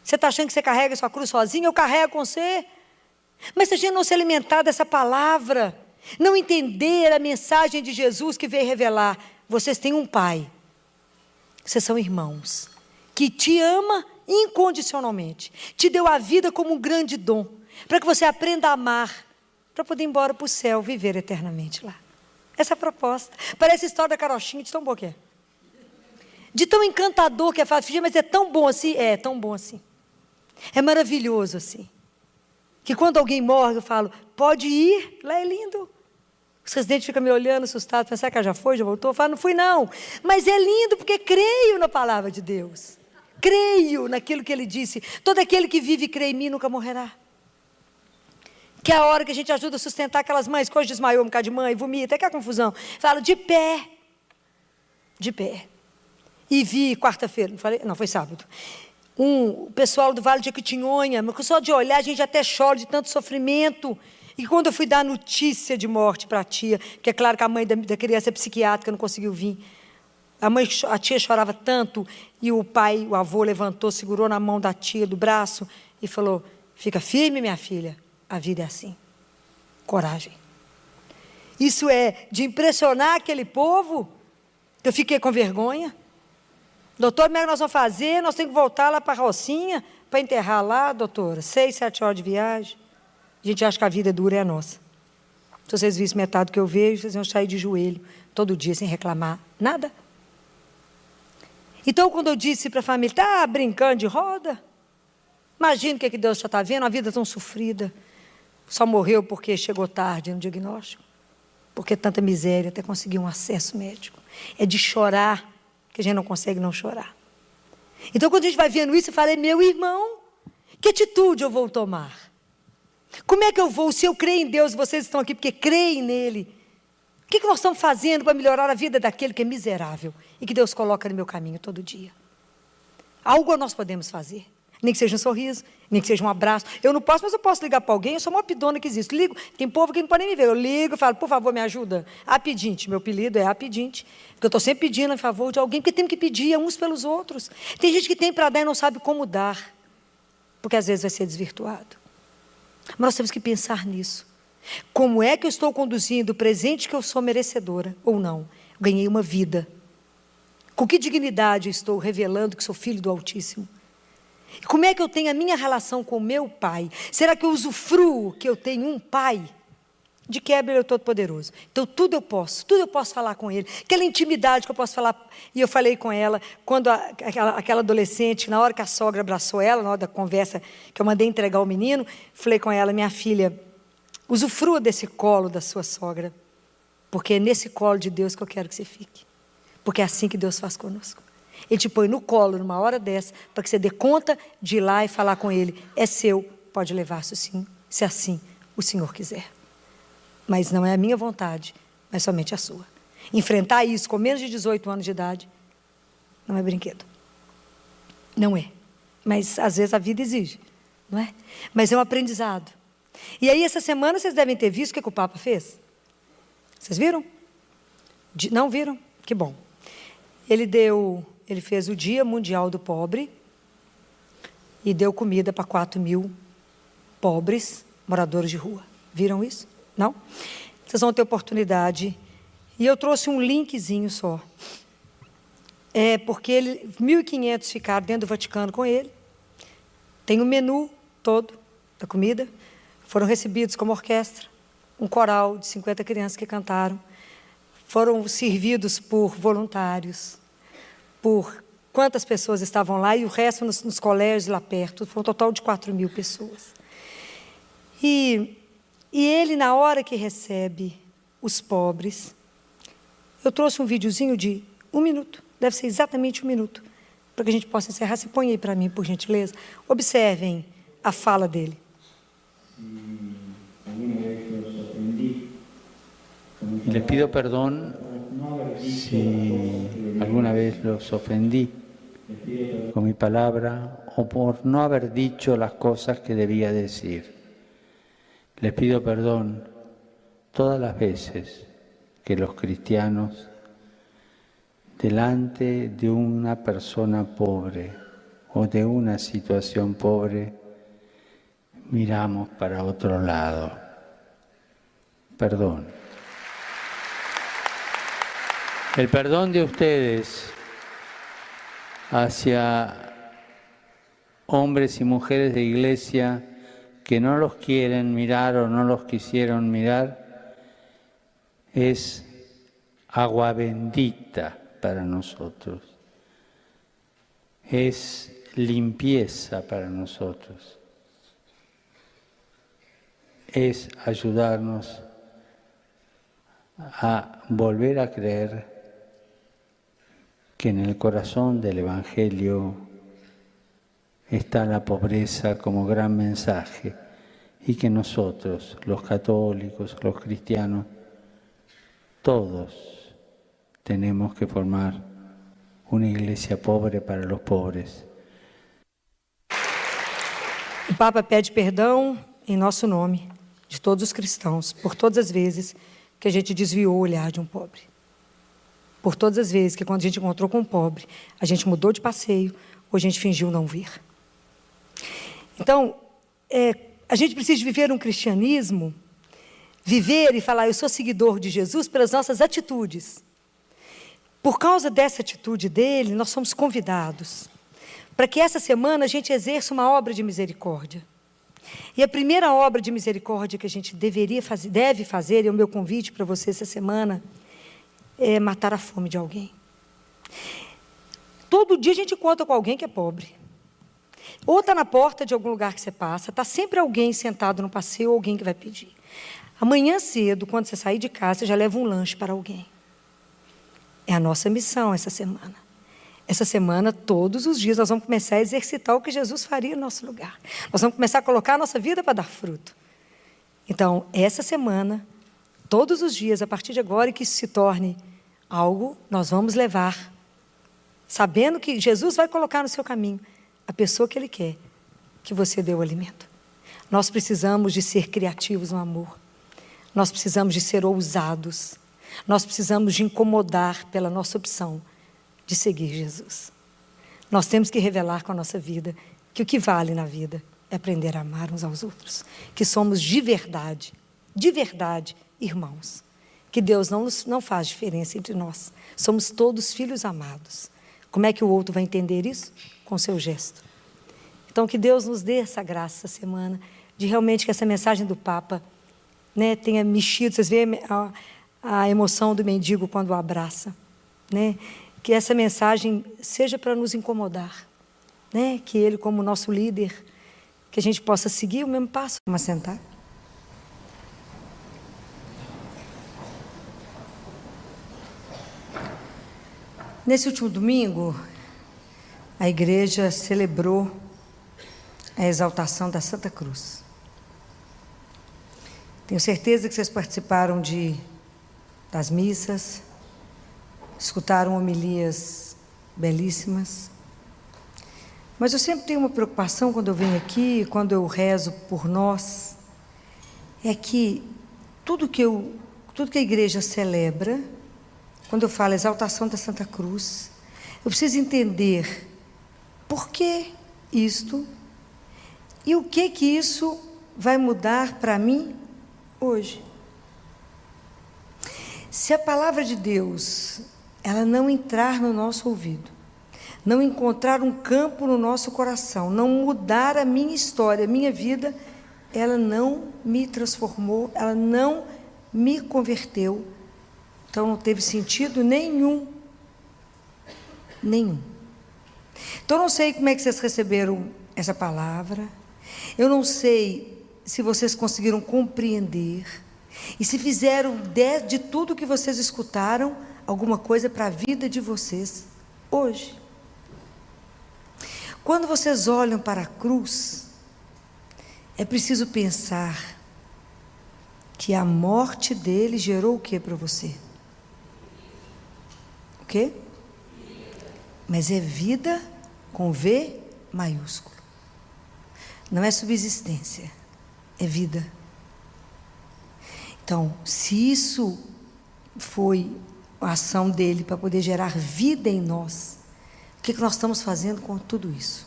Você está achando que você carrega a sua cruz sozinho? Eu carrego com você. Mas se a gente não se alimentar dessa palavra, não entender a mensagem de Jesus que veio revelar, vocês têm um Pai, vocês são irmãos, que te ama incondicionalmente, te deu a vida como um grande dom, para que você aprenda a amar, para poder ir embora para o céu, viver eternamente lá. Essa é a proposta. Parece a história da carochinha, de tão boa que é. De tão encantador que é, mas é tão bom assim? É tão bom assim. É maravilhoso assim. Que quando alguém morre, eu falo, pode ir, lá é lindo. Os residentes ficam me olhando, assustados, pensam, será que ela já foi, já voltou? Eu falo, não fui não. Mas é lindo porque creio na palavra de Deus. Creio naquilo que Ele disse. Todo aquele que vive e crê em mim nunca morrerá. Que é a hora que a gente ajuda a sustentar aquelas mães que hoje desmaiou um bocado de mãe, vomita, é que é a confusão. Falo, de pé. De pé. E vi quarta-feira, não, foi sábado. O pessoal do Vale de Jequitinhonha, mas só de olhar a gente até chora de tanto sofrimento. E quando eu fui dar notícia de morte para a tia, que é claro que a mãe da criança é psiquiátrica, não conseguiu vir. A tia chorava tanto, e o pai, o avô, levantou, segurou na mão da tia, do braço, e falou, fica firme, minha filha. A vida é assim. Coragem. Isso é de impressionar aquele povo. Eu fiquei com vergonha. Doutor, como é que nós vamos fazer? Nós temos que voltar lá para a Rocinha, para enterrar lá, doutora. 6, 7 horas de viagem. A gente acha que a vida dura é a nossa. Se vocês vissem metade do que eu vejo, vocês iam sair de joelho todo dia sem reclamar nada. Então, quando eu disse para a família, está brincando de roda? Imagina o que Deus já está vendo, uma vida tão sofrida. Só morreu porque chegou tarde no diagnóstico. Porque tanta miséria até conseguir um acesso médico. É de chorar que a gente não consegue não chorar. Então, quando a gente vai vendo isso, eu falei, meu irmão, que atitude eu vou tomar? Como é que eu vou, se eu creio em Deus, vocês estão aqui porque creem nele? O que nós estamos fazendo para melhorar a vida daquele que é miserável e que Deus coloca no meu caminho todo dia? Algo nós podemos fazer. Nem que seja um sorriso, nem que seja um abraço. Eu não posso, mas eu posso ligar para alguém, eu sou uma pidona que existe. Ligo, tem povo que não pode nem me ver. Eu ligo e falo, por favor, me ajuda. A pedinte, meu apelido é a pedinte. Porque eu estou sempre pedindo em favor de alguém, porque temos que pedir uns pelos outros. Tem gente que tem para dar e não sabe como dar, porque às vezes vai ser desvirtuado. Mas nós temos que pensar nisso. Como é que eu estou conduzindo o presente que eu sou merecedora, ou não? Eu ganhei uma vida. Com que dignidade eu estou revelando que sou filho do Altíssimo? Como é que eu tenho a minha relação com o meu Pai? Será que eu usufruo que eu tenho um Pai? De quebra, Ele é todo-poderoso. Então, tudo eu posso falar com Ele. Aquela intimidade que eu posso falar. E eu falei com ela, quando aquela adolescente, na hora que a sogra abraçou ela, na hora da conversa que eu mandei entregar o menino, falei com ela, minha filha, usufrua desse colo da sua sogra, porque é nesse colo de Deus que eu quero que você fique. Porque é assim que Deus faz conosco. Ele te põe no colo numa hora dessa, para que você dê conta de ir lá e falar com ele. É seu, pode levar se assim o Senhor quiser. Mas não é a minha vontade, mas somente a sua. Enfrentar isso com menos de 18 anos de idade, não é brinquedo. Não é. Mas às vezes a vida exige, não é? Mas é um aprendizado. E aí essa semana vocês devem ter visto o que o Papa fez. Vocês viram? Não viram? Que bom. Ele fez o Dia Mundial do Pobre e deu comida para 4.000 pobres, moradores de rua. Viram isso? Não? Vocês vão ter oportunidade. E eu trouxe um linkzinho só. Porque 1.500 ficaram dentro do Vaticano com ele. Tem o menu todo da comida. Foram recebidos como orquestra. Um coral de 50 crianças que cantaram. Foram servidos por voluntários. Por quantas pessoas estavam lá. E o resto nos colégios lá perto. Foi um total de 4.000 pessoas. E ele, na hora que recebe os pobres, eu trouxe um videozinho de 1 minuto, deve ser exatamente 1 minuto, para que a gente possa encerrar. Se põe aí para mim, por gentileza. Observem a fala dele. Les pido perdón si alguna vez los ofendí con mi palabra o por no haber dicho las cosas que debía decir. Les pido perdón todas las veces que los cristianos, delante de una persona pobre o de una situación pobre, miramos para otro lado. Perdón. El perdón de ustedes hacia hombres y mujeres de iglesia que no los quieren mirar o no los quisieron mirar, es agua bendita para nosotros, es limpieza para nosotros, es ayudarnos a volver a creer que en el corazón del Evangelio está la pobreza como gran mensaje y que nosotros, los católicos, los cristianos, todos tenemos que formar una iglesia pobre para los pobres. O Papa pede perdão em nosso nome, de todos os cristãos, por todas as vezes que a gente desviou o olhar de um pobre. Por todas as vezes que, quando a gente encontrou com um pobre, a gente mudou de passeio ou a gente fingiu não ver. Então, a gente precisa viver um cristianismo, viver e falar, eu sou seguidor de Jesus pelas nossas atitudes. Por causa dessa atitude dele, nós somos convidados para que essa semana a gente exerça uma obra de misericórdia. E a primeira obra de misericórdia que a gente deve fazer, e o meu convite para você essa semana, é matar a fome de alguém. Todo dia a gente encontra com alguém que é pobre. Ou está na porta de algum lugar que você passa, está sempre alguém sentado no passeio ou alguém que vai pedir. Amanhã cedo, quando você sair de casa, você já leva um lanche para alguém. É a nossa missão essa semana. Essa semana, todos os dias, nós vamos começar a exercitar o que Jesus faria no nosso lugar. Nós vamos começar a colocar a nossa vida para dar fruto. Então, essa semana, todos os dias, a partir de agora, e que isso se torne algo, nós vamos levar, sabendo que Jesus vai colocar no seu caminho a pessoa que Ele quer que você dê o alimento. Nós precisamos de ser criativos no amor. Nós precisamos de ser ousados. Nós precisamos de incomodar pela nossa opção de seguir Jesus. Nós temos que revelar com a nossa vida que o que vale na vida é aprender a amar uns aos outros. Que somos de verdade, irmãos. Que Deus não faz diferença entre nós. Somos todos filhos amados. Como é que o outro vai entender isso? Com o seu gesto. Então, que Deus nos dê essa graça essa semana, de realmente que essa mensagem do Papa, né, tenha mexido. Vocês veem a emoção do mendigo quando o abraça, né? Que essa mensagem seja para nos incomodar, né? Que ele, como nosso líder, que a gente possa seguir o mesmo passo. Vamos sentar. Nesse último domingo, a igreja celebrou a exaltação da Santa Cruz. Tenho certeza que vocês participaram das missas, escutaram homilias belíssimas. Mas eu sempre tenho uma preocupação quando eu venho aqui, quando eu rezo por nós, é que tudo que a igreja celebra, quando eu falo exaltação da Santa Cruz, eu preciso entender por que isto e o que isso vai mudar para mim hoje. Se a palavra de Deus, ela não entrar no nosso ouvido, não encontrar um campo no nosso coração, não mudar a minha história, a minha vida, ela não me transformou, ela não me converteu. Então não teve sentido nenhum. Nenhum. Então eu não sei como é que vocês receberam essa palavra. Eu não sei se vocês conseguiram compreender. E se fizeram de tudo que vocês escutaram, alguma coisa para a vida de vocês hoje. Quando vocês olham para a cruz, é preciso pensar que a morte dele gerou o que para você? O quê? Mas é vida com V maiúsculo. Não é subsistência, é vida. Então, se isso foi a ação dele para poder gerar vida em nós, o que nós estamos fazendo com tudo isso?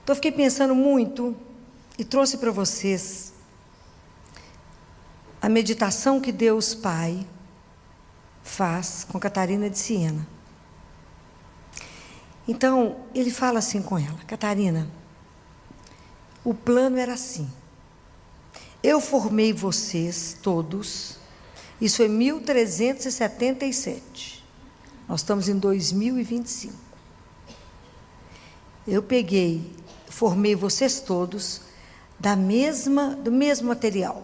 Então, eu fiquei pensando muito e trouxe para vocês a meditação que Deus Pai faz com Catarina de Siena. Então, ele fala assim com ela: Catarina, o plano era assim. Eu formei vocês todos, isso é 1377. Nós estamos em 2025. Eu formei vocês todos do mesmo material.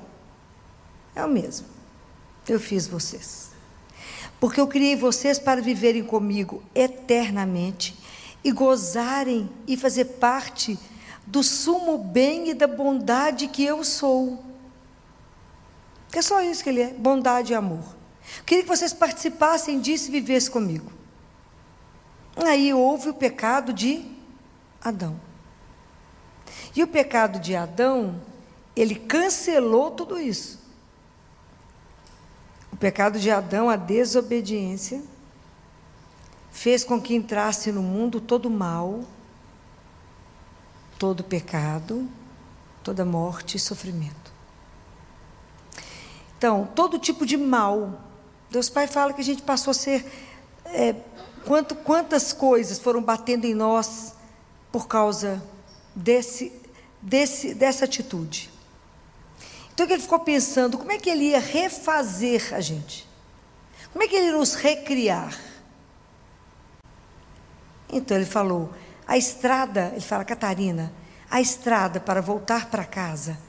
É o mesmo. Eu fiz vocês. Porque eu criei vocês para viverem comigo eternamente e gozarem e fazer parte do sumo bem e da bondade que eu sou. É só isso que ele é, bondade e amor. Eu queria que vocês participassem disso e vivessem comigo. Aí houve o pecado de Adão. E o pecado de Adão, ele cancelou tudo isso. O pecado de Adão, a desobediência, fez com que entrasse no mundo todo mal, todo pecado, toda morte e sofrimento. Então, todo tipo de mal. Deus Pai fala que a gente passou a ser... quantas coisas foram batendo em nós por causa dessa atitude. Então, ele ficou pensando, como é que ele ia refazer a gente? Como é que ele ia nos recriar? Então, ele falou, ele fala, Catarina, a estrada para voltar para casa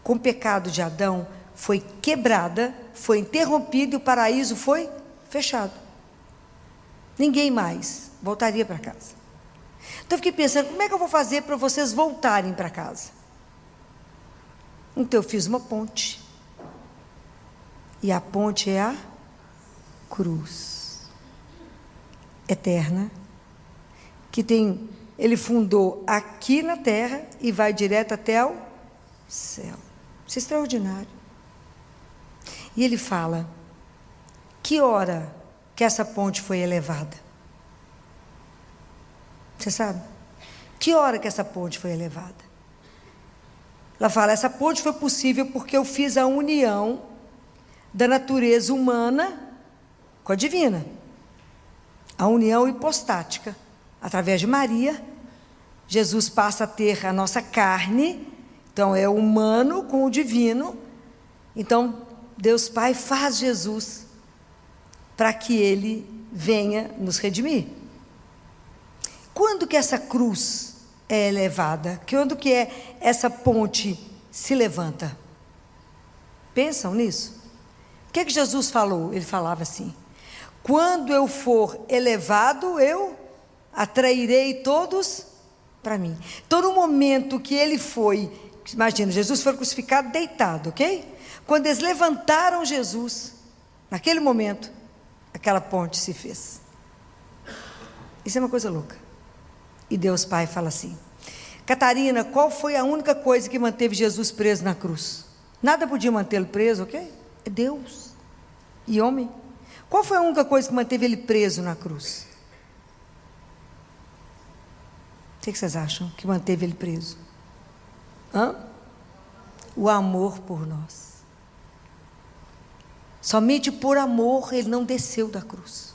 com o pecado de Adão foi quebrada, foi interrompida e o paraíso foi fechado. Ninguém mais voltaria para casa. Então eu fiquei pensando, como é que eu vou fazer para vocês voltarem para casa? Então eu fiz uma ponte. E a ponte é a cruz eterna, que ele fundou aqui na terra e vai direto até o céu. Isso é extraordinário. E ele fala, que hora que essa ponte foi elevada? Você sabe? Que hora que essa ponte foi elevada? Ela fala, essa ponte foi possível porque eu fiz a união da natureza humana com a divina. A união hipostática. Através de Maria, Jesus passa a ter a nossa carne, então é o humano com o divino. Então, Deus Pai faz Jesus para que Ele venha nos redimir. Quando que essa cruz é elevada? Quando que essa ponte se levanta? Pensam nisso? O que Jesus falou? Ele falava assim, quando eu for elevado, eu atrairei todos para mim. Então, no momento que ele foi, imagina, Jesus foi crucificado deitado, ok? Quando eles levantaram Jesus, naquele momento, aquela ponte se fez. Isso é uma coisa louca. E Deus Pai fala assim, Catarina, qual foi a única coisa que manteve Jesus preso na cruz? Nada podia mantê-lo preso, ok? É Deus e homem. Qual foi a única coisa que manteve ele preso na cruz? O que vocês acham que manteve ele preso? o amor por nós. Somente por amor ele não desceu da cruz.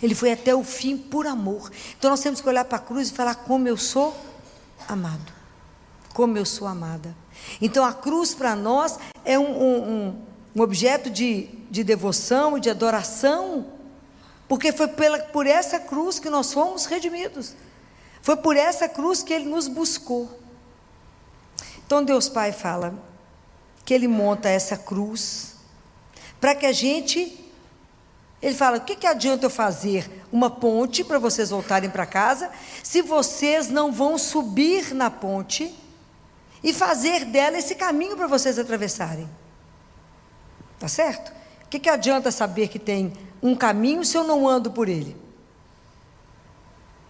Ele foi até o fim por amor. Então nós temos que olhar para a cruz e falar: como eu sou amado, como eu sou amada. Então a cruz para nós é um objeto de devoção e de adoração, porque foi por essa cruz que nós fomos redimidos. Foi por essa cruz que ele nos buscou. Então Deus Pai fala que ele monta essa cruz para que a gente... Ele fala: o que adianta eu fazer uma ponte para vocês voltarem para casa, se vocês não vão subir na ponte e fazer dela esse caminho para vocês atravessarem? Tá certo? O que adianta saber que tem um caminho se eu não ando por ele?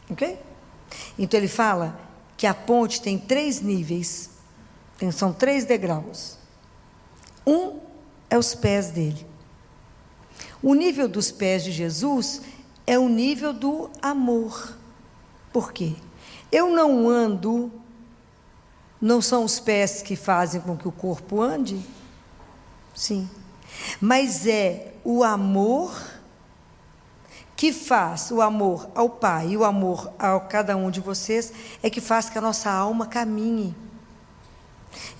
Ok? Então ele fala que a ponte tem 3 níveis, são 3 degraus. Um é os pés dele. O nível dos pés de Jesus é o nível do amor. Por quê? Eu não ando, não são os pés que fazem com que o corpo ande? Sim. Mas é o amor que faz, o amor ao Pai e o amor a cada um de vocês, é que faz que a nossa alma caminhe.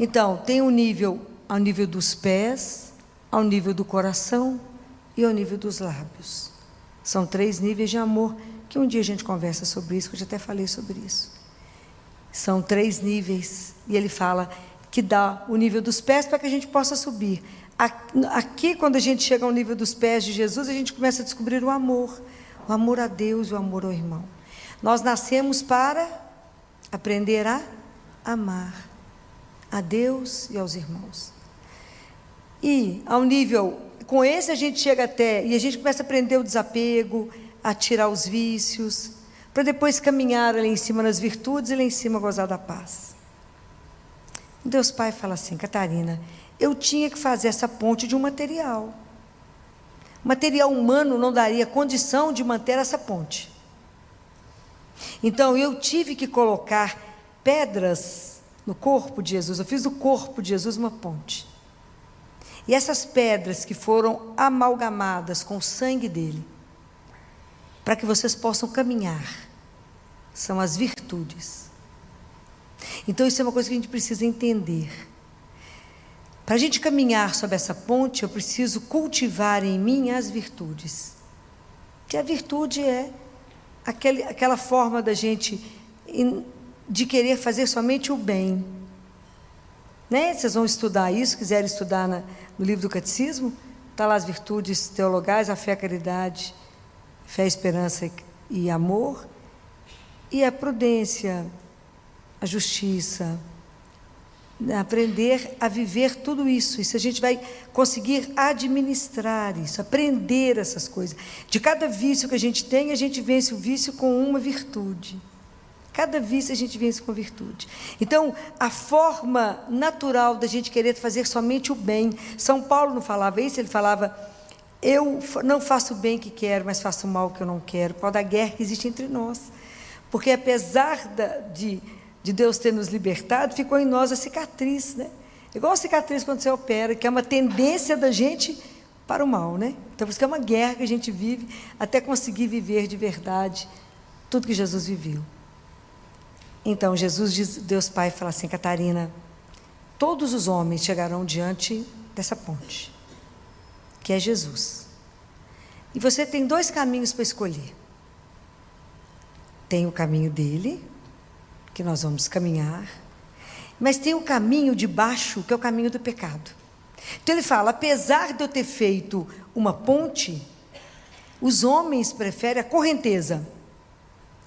Então, tem um nível ao nível dos pés, ao nível do coração e ao nível dos lábios. São 3 níveis de amor, que um dia a gente conversa sobre isso, que eu já até falei sobre isso. São 3 níveis, e ele fala que dá o nível dos pés para que a gente possa subir. Aqui, quando a gente chega ao nível dos pés de Jesus, a gente começa a descobrir o amor a Deus e o amor ao irmão. Nós nascemos para aprender a amar a Deus e aos irmãos. E ao nível, com esse a gente chega até, e a gente começa a aprender o desapego, a tirar os vícios, para depois caminhar ali em cima nas virtudes e lá em cima gozar da paz. Deus Pai fala assim: Catarina, eu tinha que fazer essa ponte de um material. Material humano não daria condição de manter essa ponte. Então eu tive que colocar pedras no corpo de Jesus. Eu fiz do corpo de Jesus uma ponte. E essas pedras que foram amalgamadas com o sangue dele, para que vocês possam caminhar, são as virtudes. Então isso é uma coisa que a gente precisa entender. Para a gente caminhar sobre essa ponte, eu preciso cultivar em mim as virtudes. Que a virtude é aquela forma da gente de querer fazer somente o bem. Né? Vocês vão estudar isso, quiserem estudar no livro do Catecismo, está lá as virtudes teologais: a fé, a caridade, fé, esperança e amor, e a prudência, a justiça. Aprender a viver tudo isso. E se a gente vai conseguir administrar isso, aprender essas coisas. De cada vício que a gente tem, a gente vence o vício com uma virtude. Cada vício a gente vence com virtude. Então, a forma natural da gente querer fazer somente o bem. São Paulo não falava isso, ele falava: eu não faço o bem que quero, mas faço o mal que eu não quero. Por causa da guerra que existe entre nós. Porque apesar de Deus ter nos libertado, ficou em nós a cicatriz, né? Igual a cicatriz quando você opera, que é uma tendência da gente para o mal, né? Então, por isso que é uma guerra que a gente vive, até conseguir viver de verdade tudo que Jesus viveu. Então, Deus Pai fala assim: Catarina, todos os homens chegarão diante dessa ponte, que é Jesus. E você tem 2 caminhos para escolher. Tem o caminho dele, que nós vamos caminhar, mas tem o caminho de baixo, que é o caminho do pecado. Então ele fala: apesar de eu ter feito uma ponte, os homens preferem a correnteza.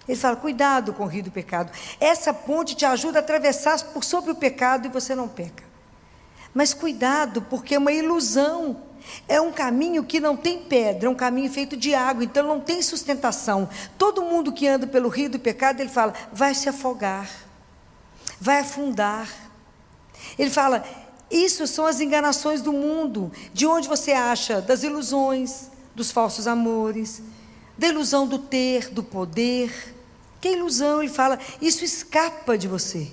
Ele fala: cuidado com o rio do pecado. Essa ponte te ajuda a atravessar por sobre o pecado e você não peca. Mas cuidado, porque é uma ilusão. É um caminho que não tem pedra, é um caminho feito de água, então não tem sustentação. Todo mundo que anda pelo rio do pecado, ele fala, vai se afogar, vai afundar. Ele fala: isso são as enganações do mundo, de onde você acha das ilusões, dos falsos amores, da ilusão do ter, do poder. Que ilusão? Ele fala, isso escapa de você,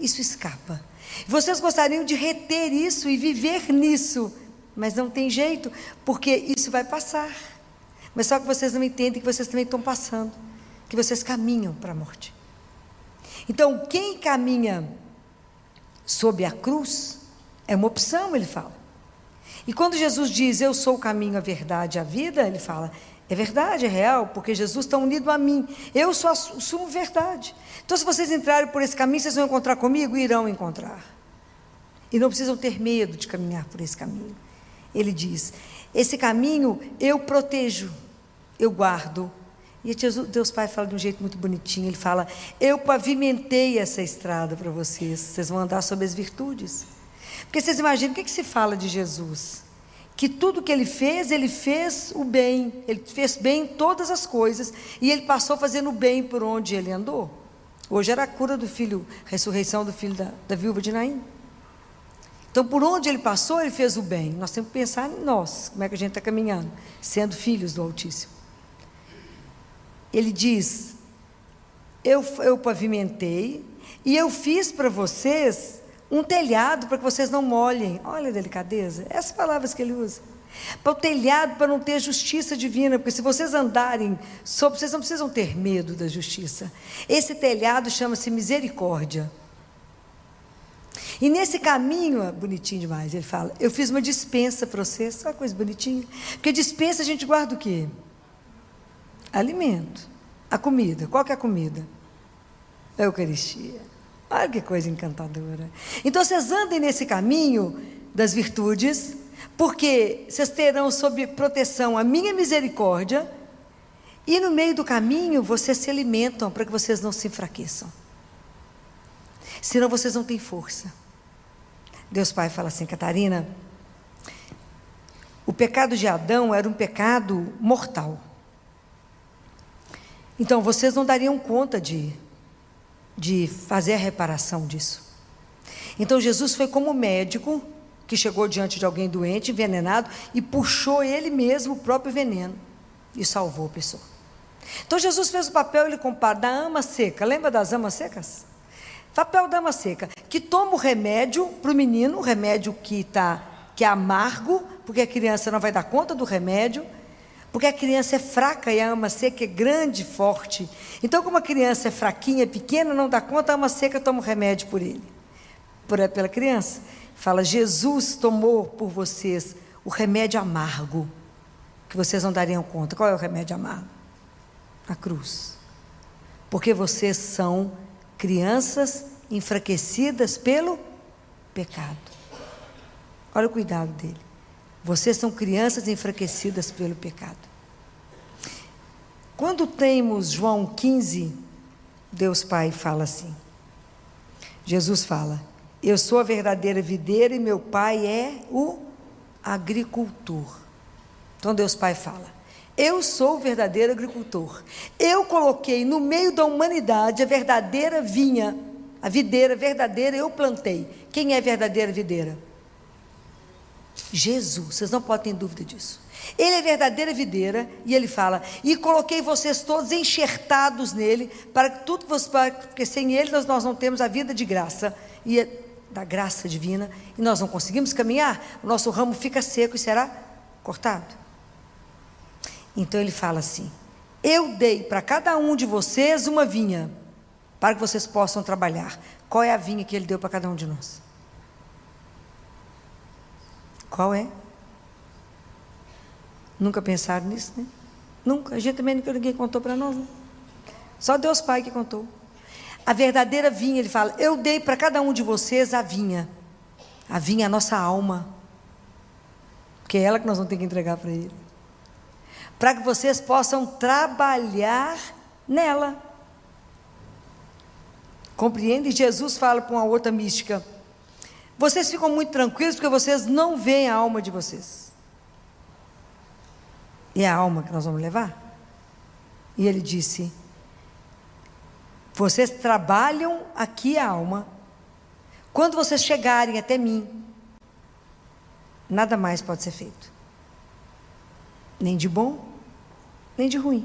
isso escapa. Vocês gostariam de reter isso e viver nisso, mas não tem jeito, porque isso vai passar. Mas só que vocês não entendem que vocês também estão passando, que vocês caminham para a morte. Então, quem caminha sob a cruz é uma opção, ele fala. E quando Jesus diz, eu sou o caminho, a verdade e a vida, ele fala, é verdade, é real, porque Jesus está unido a mim. Eu sou a suma verdade. Então, se vocês entrarem por esse caminho, vocês vão encontrar comigo? Irão encontrar. E não precisam ter medo de caminhar por esse caminho. Ele diz, esse caminho eu protejo, eu guardo. E Deus Pai fala de um jeito muito bonitinho, ele fala, eu pavimentei essa estrada para vocês, vocês vão andar sobre as virtudes. Porque vocês imaginam, o que se fala de Jesus? Que tudo que ele fez o bem, ele fez bem em todas as coisas, e ele passou fazendo o bem por onde ele andou. Hoje era a cura do filho, a ressurreição do filho da viúva de Naim. Então, por onde ele passou, ele fez o bem. Nós temos que pensar em nós, como é que a gente está caminhando, sendo filhos do Altíssimo. Ele diz, eu pavimentei, e eu fiz para vocês um telhado para que vocês não molhem. Olha a delicadeza, essas palavras que ele usa. Para o telhado, para não ter justiça divina, porque se vocês andarem sobre, vocês não precisam ter medo da justiça. Esse telhado chama-se misericórdia. E nesse caminho, bonitinho demais, ele fala, eu fiz uma dispensa para vocês, olha que coisa bonitinha. Porque dispensa a gente guarda o quê? Alimento. A comida, qual que é a comida? A Eucaristia. Olha que coisa encantadora. Então vocês andem nesse caminho das virtudes, porque vocês terão sob proteção a minha misericórdia, e no meio do caminho vocês se alimentam para que vocês não se enfraqueçam. Senão vocês não têm força. Deus Pai fala assim, Catarina, o pecado de Adão era um pecado mortal. Então vocês não dariam conta de fazer a reparação disso. Então Jesus foi como médico que chegou diante de alguém doente, envenenado, e puxou ele mesmo o próprio veneno e salvou a pessoa. Então Jesus fez o papel, ele compara da ama seca, lembra das amas secas? Papel da ama seca, que toma o remédio para o menino, o remédio que é amargo, porque a criança não vai dar conta do remédio, porque a criança é fraca e a ama seca é grande, forte. Então, como a criança é fraquinha, pequena, não dá conta, a ama seca toma o remédio por ele, pela criança. Fala, Jesus tomou por vocês o remédio amargo, que vocês não dariam conta. Qual é o remédio amargo? A cruz. Porque vocês são crianças enfraquecidas pelo pecado. Olha o cuidado dele. Vocês são crianças enfraquecidas pelo pecado. Quando temos João 15, Deus Pai fala assim, Jesus fala, eu sou a verdadeira videira e meu pai é o agricultor. Então Deus Pai fala, eu sou o verdadeiro agricultor. Eu coloquei no meio da humanidade a verdadeira vinha, a videira verdadeira eu plantei. Quem é a verdadeira videira? Jesus, vocês não podem ter dúvida disso. Ele é a verdadeira videira, e ele fala, e coloquei vocês todos enxertados nele, para que tudo que vocês, porque sem ele nós não temos a vida de graça, e da graça divina, e nós não conseguimos caminhar, o nosso ramo fica seco e será cortado. Então ele fala assim, eu dei para cada um de vocês uma vinha, para que vocês possam trabalhar. Qual é a vinha que ele deu para cada um de nós? Qual é? Nunca pensaram nisso, né? Nunca, a gente também ninguém contou para nós, né? Só Deus Pai que contou. A verdadeira vinha, ele fala, eu dei para cada um de vocês a vinha é a nossa alma, porque é ela que nós vamos ter que entregar para ele, para que vocês possam trabalhar nela. Compreende? Jesus fala para uma outra mística, vocês ficam muito tranquilos porque vocês não veem a alma de vocês. E é a alma que nós vamos levar? E ele disse, vocês trabalham aqui a alma, quando vocês chegarem até mim, nada mais pode ser feito. Nem de bom, nem de ruim.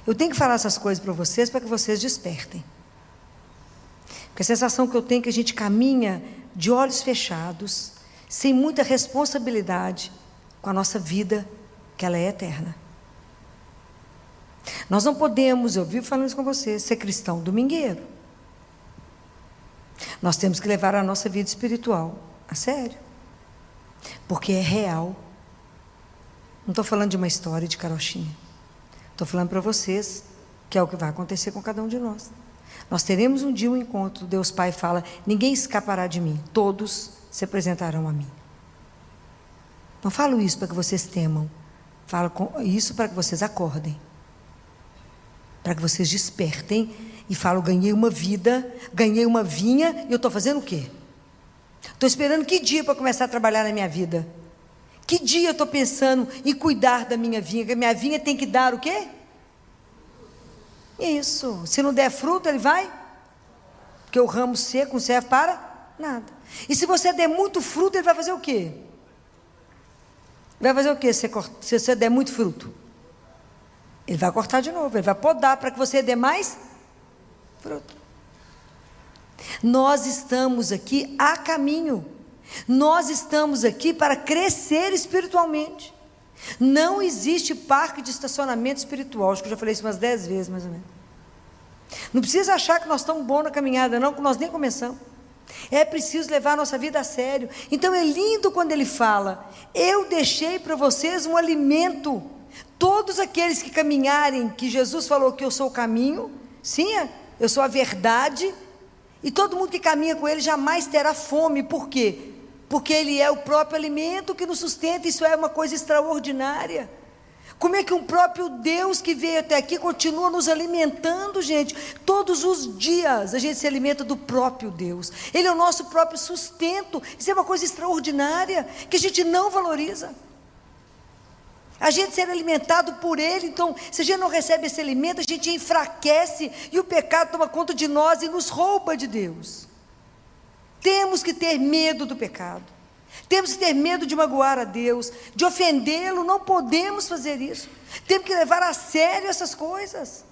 Eu tenho que falar essas coisas para vocês que vocês despertem. Porque a sensação que eu tenho é que a gente caminha de olhos fechados, sem muita responsabilidade com a nossa vida, que ela é eterna. Nós não podemos, eu vivo falando isso com você, ser cristão domingueiro. Nós temos que levar a nossa vida espiritual a sério, porque é real. Não estou falando de uma história de carochinha. Estou falando para vocês que é o que vai acontecer com cada um de nós. Nós teremos um dia um encontro, Deus Pai fala, ninguém escapará de mim, todos se apresentarão a mim. Não falo isso para que vocês temam, falo isso para que vocês acordem, para que vocês despertem e falo, ganhei uma vida, ganhei uma vinha, e eu estou fazendo o quê? Estou esperando que dia para começar a trabalhar na minha vida? Que dia eu estou pensando em cuidar da minha vinha? Que a minha vinha tem que dar o quê? Isso, se não der fruto, ele vai? Porque o ramo seco não serve para nada. E se você der muito fruto, ele vai fazer o quê? Vai fazer o quê se você der muito fruto? Ele vai cortar de novo, ele vai podar para que você dê mais fruto. Nós estamos aqui a caminho. Nós estamos aqui para crescer espiritualmente. Não existe parque de estacionamento espiritual. Acho que eu já falei isso umas 10 vezes, mais ou menos. Não precisa achar que nós estamos bons na caminhada, não, que nós nem começamos. É preciso levar a nossa vida a sério. Então é lindo quando ele fala, eu deixei para vocês um alimento. Todos aqueles que caminharem, que Jesus falou que eu sou o caminho, sim, eu sou a verdade, e todo mundo que caminha com ele jamais terá fome. Por quê? Porque ele é o próprio alimento que nos sustenta. Isso é uma coisa extraordinária. Como é que um próprio Deus que veio até aqui continua nos alimentando, gente? Todos os dias a gente se alimenta do próprio Deus. Ele é o nosso próprio sustento. Isso é uma coisa extraordinária que a gente não valoriza. A gente ser alimentado por Ele. Então, se a gente não recebe esse alimento, a gente enfraquece e o pecado toma conta de nós e nos rouba de Deus. Temos que ter medo do pecado. Temos que ter medo de magoar a Deus, de ofendê-lo. Não podemos fazer isso. Temos que levar a sério essas coisas.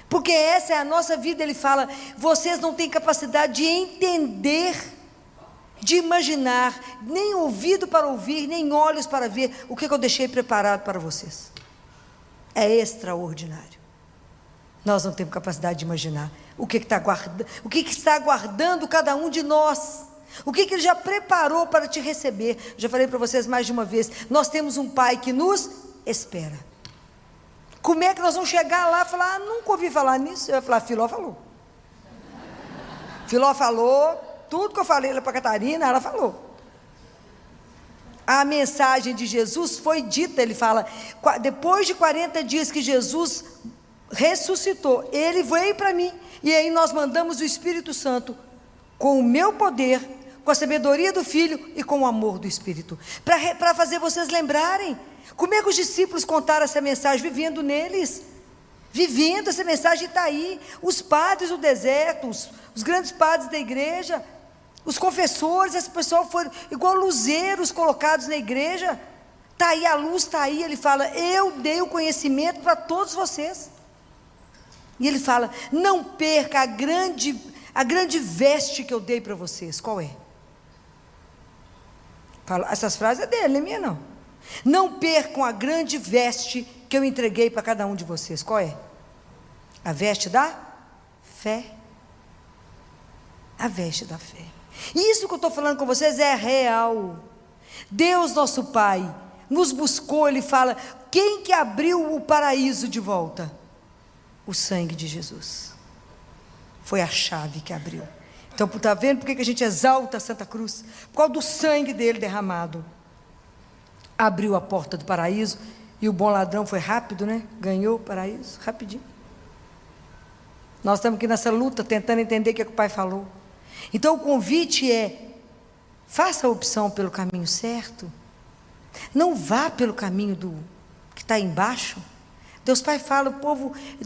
Porque essa é a nossa vida. Ele fala, vocês não têm capacidade de entender, de imaginar, nem ouvido para ouvir, nem olhos para ver o que eu deixei preparado para vocês. É extraordinário. Nós não temos capacidade de imaginar o que está aguardando cada um de nós, o que Ele já preparou para te receber. Já falei para vocês mais de uma vez, nós temos um Pai que nos espera. Como é que nós vamos chegar lá e falar, nunca ouvi falar nisso? Eu vou falar, Filó falou. Filó falou, tudo que eu falei lá para a Catarina, ela falou. A mensagem de Jesus foi dita, ele fala, depois de 40 dias que Jesus ressuscitou, ele veio para mim, e aí nós mandamos o Espírito Santo, com o meu poder, com a sabedoria do Filho e com o amor do Espírito, para fazer vocês lembrarem, como é que os discípulos contaram essa mensagem? Vivendo neles, vivendo essa mensagem. Está aí, os padres do deserto, os grandes padres da igreja, os confessores, esse pessoal foram igual luzeiros colocados na igreja. Está aí a luz, está aí, ele fala, eu dei o conhecimento para todos vocês. E ele fala, não perca a grande veste que eu dei para vocês. Qual é? Essas frases é dele, não é minha não. Não percam a grande veste que eu entreguei para cada um de vocês. Qual é? A veste da fé. A veste da fé. Isso que eu estou falando com vocês é real. Deus nosso Pai nos buscou, Ele fala, quem que abriu o paraíso de volta? O sangue de Jesus. Foi a chave que abriu. Então, está vendo por que a gente exalta a Santa Cruz? Por causa do sangue dele derramado. Abriu a porta do paraíso, e o bom ladrão foi rápido, né? Ganhou o paraíso, rapidinho. Nós estamos aqui nessa luta, tentando entender o que o Pai falou. Então, o convite é, faça a opção pelo caminho certo. Não vá pelo caminho que está embaixo. Deus Pai fala,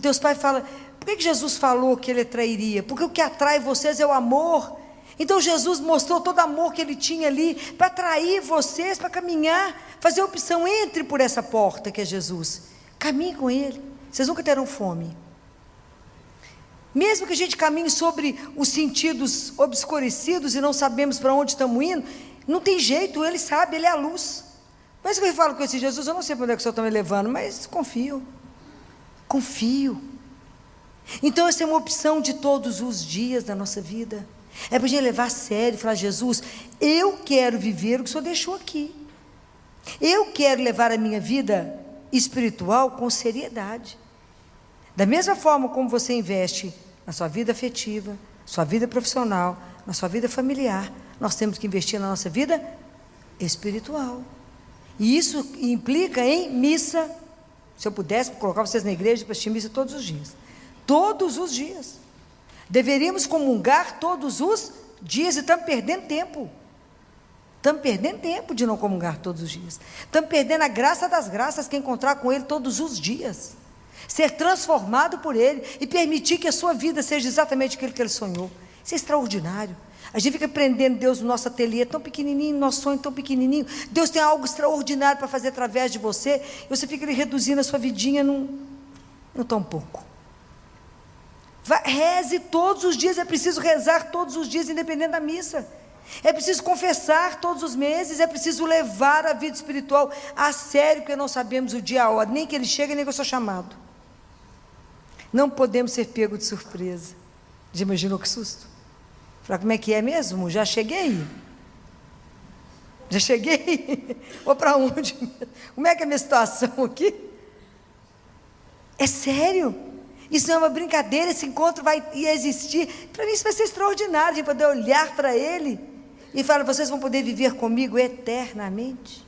Deus Pai fala, por que Jesus falou que Ele trairia? Porque o que atrai vocês é o amor. Então Jesus mostrou todo o amor que Ele tinha ali, para atrair vocês, para caminhar, fazer a opção, entre por essa porta que é Jesus, caminhe com Ele, vocês nunca terão fome. Mesmo que a gente caminhe sobre os sentidos obscurecidos e não sabemos para onde estamos indo, não tem jeito, Ele sabe, Ele é a luz. Mas que eu falo com esse Jesus, eu não sei para onde é que o Senhor está me levando, mas confio. Então essa é uma opção de todos os dias da nossa vida. É para a gente levar a sério e falar: Jesus, eu quero viver o que o Senhor deixou aqui. Eu quero levar a minha vida espiritual com seriedade. Da mesma forma como você investe na sua vida afetiva, sua vida profissional, na sua vida familiar, nós temos que investir na nossa vida espiritual. E isso implica em missa. Se eu pudesse colocar vocês na igreja para assistir missa todos os dias. Todos os dias. Deveríamos comungar todos os dias e estamos perdendo tempo. Estamos perdendo tempo de não comungar todos os dias. Estamos perdendo a graça das graças que é encontrar com Ele todos os dias. Ser transformado por Ele e permitir que a sua vida seja exatamente aquilo que Ele sonhou. Isso é extraordinário. A gente fica prendendo Deus no nosso ateliê tão pequenininho, nosso sonho tão pequenininho. Deus tem algo extraordinário para fazer através de você, e você fica ali reduzindo a sua vidinha num tão pouco. Reze todos os dias, é preciso rezar todos os dias, independente da missa. É preciso confessar todos os meses, é preciso levar a vida espiritual a sério, porque não sabemos o dia, a hora, nem que ele chega, nem que eu sou chamado. Não podemos ser pego de surpresa. Já imaginou que susto? Falar, como é que é mesmo? Já cheguei? Ou para onde? Como é que é a minha situação aqui? É sério? Isso não é uma brincadeira, esse encontro vai existir. Para mim isso vai ser extraordinário, de poder olhar para Ele e falar: vocês vão poder viver comigo eternamente.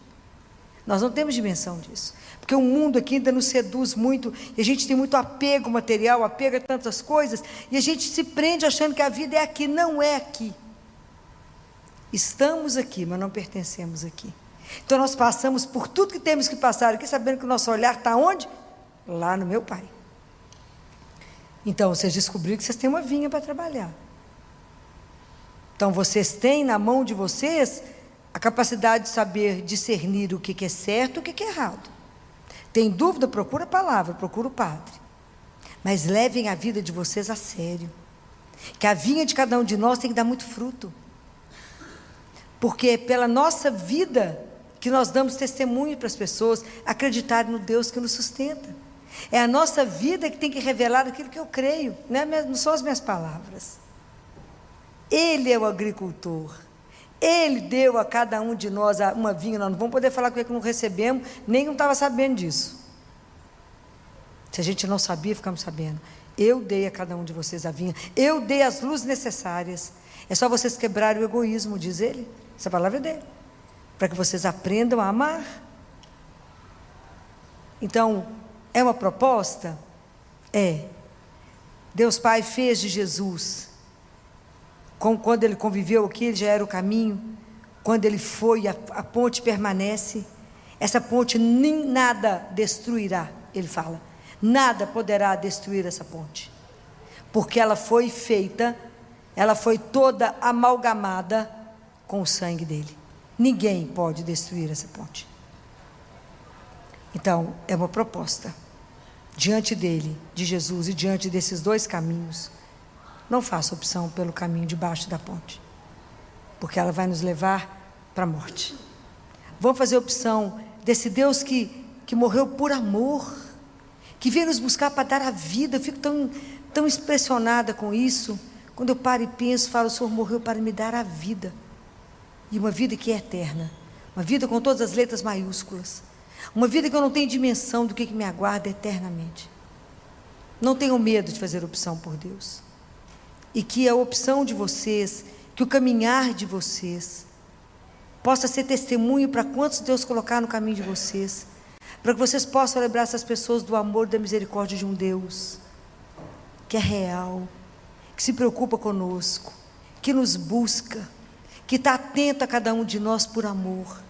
Nós não temos dimensão disso, porque o mundo aqui ainda nos seduz muito, e a gente tem muito apego material, apego a tantas coisas, e a gente se prende achando que a vida é aqui. Não é aqui. Estamos aqui, mas não pertencemos aqui. Então nós passamos por tudo que temos que passar aqui, sabendo que o nosso olhar está onde? Lá no meu Pai. Então vocês descobriram que vocês têm uma vinha para trabalhar. Então vocês têm na mão de vocês a capacidade de saber discernir o que é certo e o que é errado. Tem dúvida? Procura a palavra, procura o padre. Mas levem a vida de vocês a sério. Que a vinha de cada um de nós tem que dar muito fruto. Porque é pela nossa vida que nós damos testemunho para as pessoas acreditarem no Deus que nos sustenta. É a nossa vida que tem que revelar aquilo que eu creio, não são as minhas palavras. Ele é o agricultor. Ele deu a cada um de nós uma vinha. Nós não vamos poder falar que não recebemos, nem não estava sabendo disso. Se a gente não sabia, ficamos sabendo. Eu dei a cada um de vocês a vinha. Eu dei as luzes necessárias. É só vocês quebrarem o egoísmo, diz ele. Essa palavra é dele. Para que vocês aprendam a amar. Então, é uma proposta? É. Deus Pai fez de Jesus. Quando ele conviveu aqui, ele já era o caminho. Quando ele foi, a ponte permanece. Essa ponte nem nada destruirá, ele fala. Nada poderá destruir essa ponte. Porque ela foi feita, ela foi toda amalgamada com o sangue dele. Ninguém pode destruir essa ponte. Então, é uma proposta. Diante dele, de Jesus, e diante desses dois caminhos, não faça opção pelo caminho debaixo da ponte, porque ela vai nos levar para a morte. Vamos fazer opção desse Deus que morreu por amor, que veio nos buscar para dar a vida. Eu fico tão impressionada com isso, quando eu paro e penso, falo: o Senhor morreu para me dar a vida, e uma vida que é eterna, uma vida com todas as letras maiúsculas, uma vida que eu não tenho dimensão do que me aguarda eternamente. Não tenham medo de fazer opção por Deus. E que a opção de vocês, que o caminhar de vocês, possa ser testemunho para quantos Deus colocar no caminho de vocês, para que vocês possam lembrar essas pessoas do amor e da misericórdia de um Deus que é real, que se preocupa conosco, que nos busca, que está atento a cada um de nós por amor.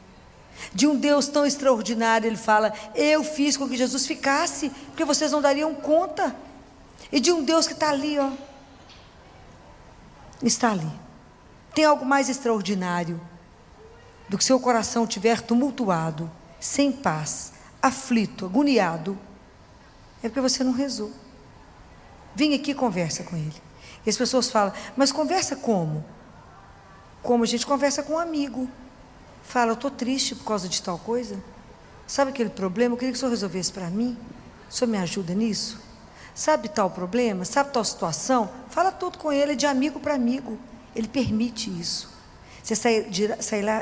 De um Deus tão extraordinário, ele fala: eu fiz com que Jesus ficasse, porque vocês não dariam conta. E de um Deus que está ali, ó, está ali. Tem algo mais extraordinário do que seu coração estiver tumultuado, sem paz, aflito, agoniado, é porque você não rezou. Vem aqui e conversa com ele. E as pessoas falam, mas conversa como? Como a gente conversa com um amigo. Fala, eu estou triste por causa de tal coisa. Sabe aquele problema? Eu queria que o senhor resolvesse para mim. O senhor me ajuda nisso? Sabe tal problema? Sabe tal situação? Fala tudo com ele, de amigo para amigo. Ele permite isso. Você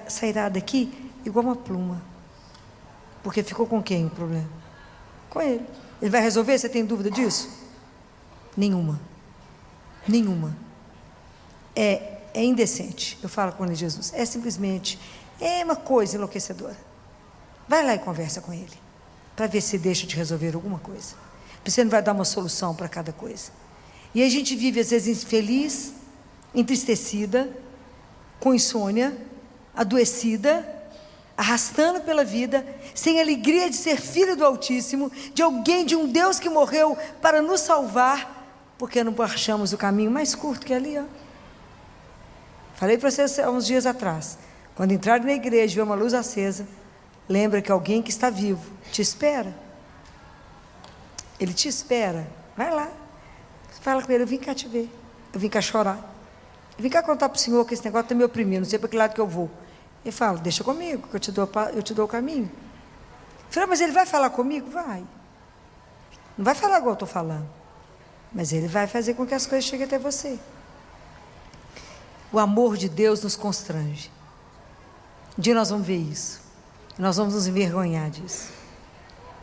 sairá daqui igual uma pluma. Porque ficou com quem o problema? Com ele. Ele vai resolver? Você tem dúvida disso? Nenhuma. Nenhuma. É indecente. Eu falo com ele, Jesus. É simplesmente, é uma coisa enlouquecedora. Vai lá e conversa com ele. Para ver se deixa de resolver alguma coisa. Porque você não vai dar uma solução para cada coisa. E a gente vive às vezes infeliz, entristecida, com insônia, adoecida, arrastando pela vida, sem alegria de ser filho do Altíssimo, de alguém, de um Deus que morreu para nos salvar, porque não achamos o caminho mais curto que é ali, ó. Falei para vocês há uns dias atrás, quando entrarem na igreja e ver uma luz acesa, lembra que alguém que está vivo te espera. Ele te espera. Vai lá. Fala com ele, eu vim cá te ver. Eu vim cá chorar. Eu vim cá contar para o Senhor que esse negócio está me oprimindo, não sei para que lado que eu vou. Ele fala, deixa comigo, que eu te dou o caminho. Eu falo, mas ele vai falar comigo? Vai. Não vai falar igual eu estou falando. Mas ele vai fazer com que as coisas cheguem até você. O amor de Deus nos constrange. Um dia nós vamos ver isso. Nós vamos nos envergonhar disso.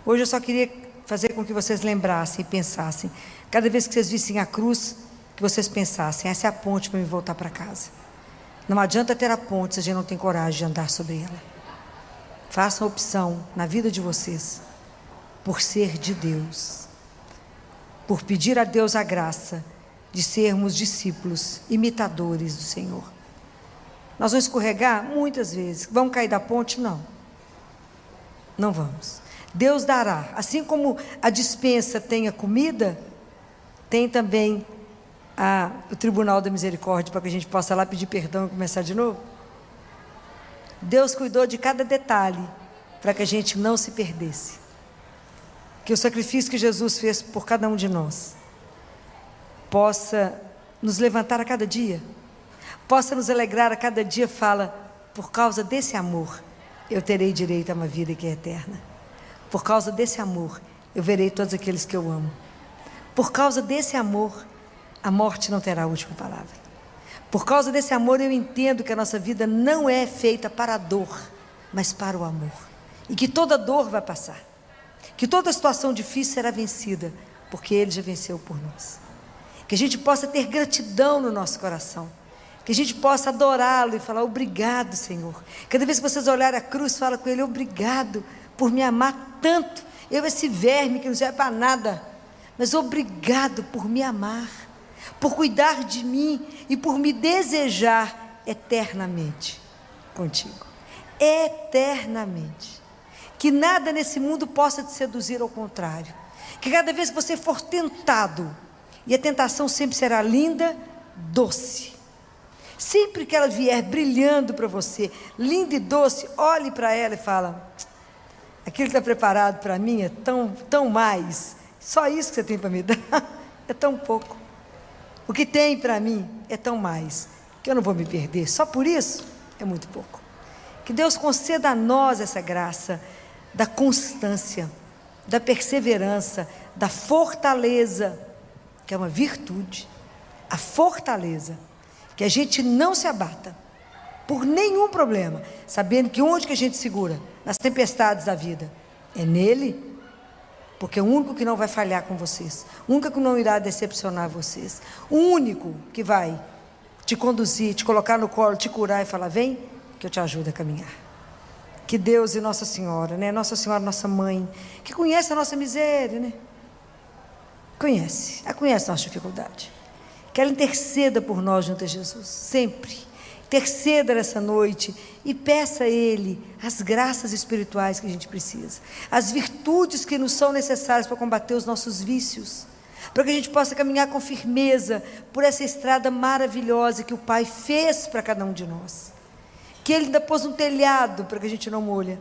Hoje eu só queria fazer com que vocês lembrassem e pensassem. Cada vez que vocês vissem a cruz, que vocês pensassem, essa é a ponte para me voltar para casa. Não adianta ter a ponte se a gente não tem coragem de andar sobre ela. Façam a opção na vida de vocês, por ser de Deus, por pedir a Deus a graça de sermos discípulos, imitadores do Senhor. Nós vamos escorregar muitas vezes. Vamos cair da ponte? Não. Não vamos. Deus dará. Assim como a despensa tem a comida, tem também o Tribunal da Misericórdia, para que a gente possa lá pedir perdão e começar de novo. Deus cuidou de cada detalhe, para que a gente não se perdesse. Que o sacrifício que Jesus fez por cada um de nós possa nos levantar a cada dia, possa nos alegrar a cada dia. Fala, por causa desse amor, eu terei direito a uma vida que é eterna. Por causa desse amor, eu verei todos aqueles que eu amo. Por causa desse amor, a morte não terá a última palavra. Por causa desse amor, eu entendo que a nossa vida não é feita para a dor, mas para o amor. E que toda dor vai passar. Que toda situação difícil será vencida, porque Ele já venceu por nós. Que a gente possa ter gratidão no nosso coração. Que a gente possa adorá-lo e falar, obrigado, Senhor. Cada vez que vocês olharem a cruz, fala com Ele, obrigado por me amar tanto. Eu, esse verme que não serve para nada. Mas obrigado por me amar, por cuidar de mim e por me desejar eternamente contigo. Eternamente. Que nada nesse mundo possa te seduzir, ao contrário. Que cada vez que você for tentado, e a tentação sempre será linda, doce. Sempre que ela vier brilhando para você, linda e doce, olhe para ela e fala, aquilo que está preparado para mim é tão mais. Só isso que você tem para me dar é tão pouco. O que tem para mim é tão mais, que eu não vou me perder. Só por isso é muito pouco. Que Deus conceda a nós essa graça da constância, da perseverança, da fortaleza, que é uma virtude, a fortaleza, que a gente não se abata por nenhum problema, sabendo que onde que a gente segura? Nas tempestades da vida, é nele, porque é o único que não vai falhar com vocês, o único que não irá decepcionar vocês, o único que vai te conduzir, te colocar no colo, te curar e falar, vem que eu te ajudo a caminhar. Que Deus e Nossa Senhora, né? Nossa Senhora, nossa mãe, que conhece a nossa miséria, né? Conhece a nossa dificuldade. Que ela interceda por nós junto a Jesus, sempre. Interceda nessa noite e peça a Ele as graças espirituais que a gente precisa, as virtudes que nos são necessárias para combater os nossos vícios, para que a gente possa caminhar com firmeza por essa estrada maravilhosa que o Pai fez para cada um de nós. Que Ele ainda pôs um telhado para que a gente não molhe,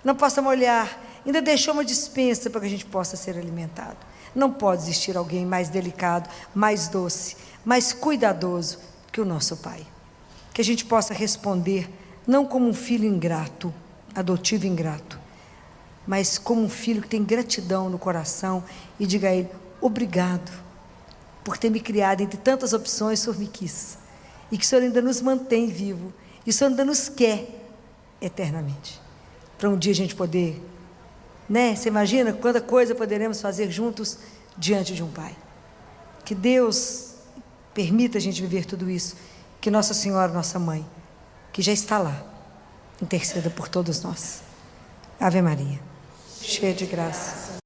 não possa molhar, ainda deixou uma despensa para que a gente possa ser alimentado. Não pode existir alguém mais delicado, mais doce, mais cuidadoso que o nosso Pai. Que a gente possa responder não como um filho ingrato, adotivo ingrato, mas como um filho que tem gratidão no coração e diga a Ele: obrigado por ter me criado entre tantas opções, o Senhor me quis. E que o Senhor ainda nos mantém vivo. E o Senhor ainda nos quer eternamente. Para um dia a gente poder, né? Você imagina quanta coisa poderemos fazer juntos diante de um Pai. Que Deus permita a gente viver tudo isso. Que Nossa Senhora, nossa Mãe, que já está lá, interceda por todos nós. Ave Maria, cheia de graça.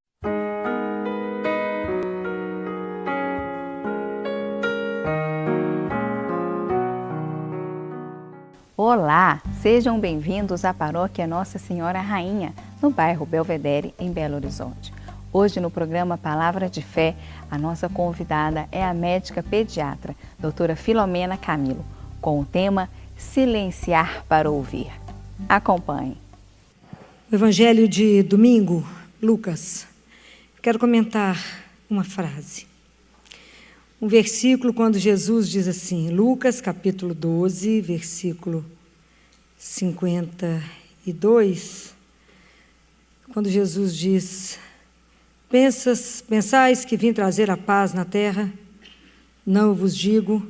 Olá, sejam bem-vindos à Paróquia Nossa Senhora Rainha, no bairro Belvedere, em Belo Horizonte. Hoje, no programa Palavra de Fé, a nossa convidada é a médica pediatra, doutora Filomena Camilo, com o tema Silenciar para Ouvir. Acompanhe. O Evangelho de domingo, Lucas. Quero comentar uma frase. Um versículo quando Jesus diz assim, Lucas capítulo 12, versículo 52, quando Jesus diz: Pensais que vim trazer a paz na terra? Não eu vos digo,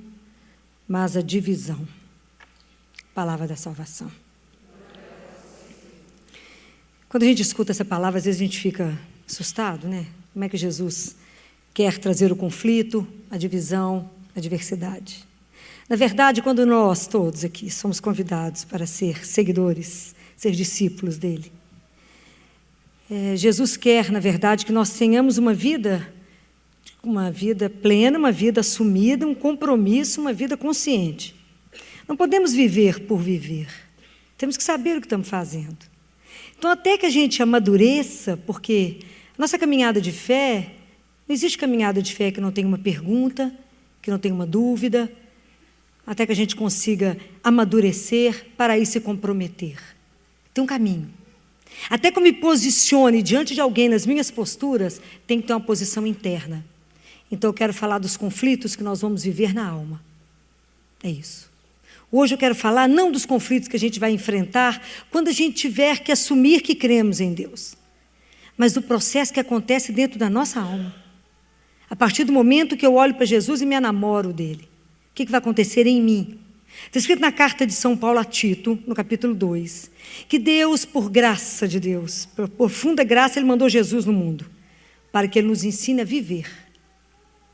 mas a divisão. Palavra da salvação. Quando a gente escuta essa palavra, às vezes a gente fica assustado, né? Como é que Jesus quer trazer o conflito, a divisão, a diversidade? Na verdade, quando nós todos aqui somos convidados para ser seguidores, ser discípulos dele, Jesus quer, na verdade, que nós tenhamos uma vida plena, uma vida assumida, um compromisso, uma vida consciente. Não podemos viver por viver. Temos que saber o que estamos fazendo. Então, até que a gente amadureça, porque a nossa caminhada de fé, não existe caminhada de fé que não tenha uma pergunta, que não tenha uma dúvida, até que a gente consiga amadurecer para aí se comprometer. Tem um caminho. Até que eu me posicione diante de alguém nas minhas posturas, tem que ter uma posição interna. Então eu quero falar dos conflitos que nós vamos viver na alma. É isso. Hoje eu quero falar não dos conflitos que a gente vai enfrentar quando a gente tiver que assumir que cremos em Deus, mas do processo que acontece dentro da nossa alma. A partir do momento que eu olho para Jesus e me enamoro dele, o que vai acontecer em mim? Está escrito na carta de São Paulo a Tito, no capítulo 2, que Deus, por graça de Deus, por profunda graça, Ele mandou Jesus no mundo, para que Ele nos ensine a viver.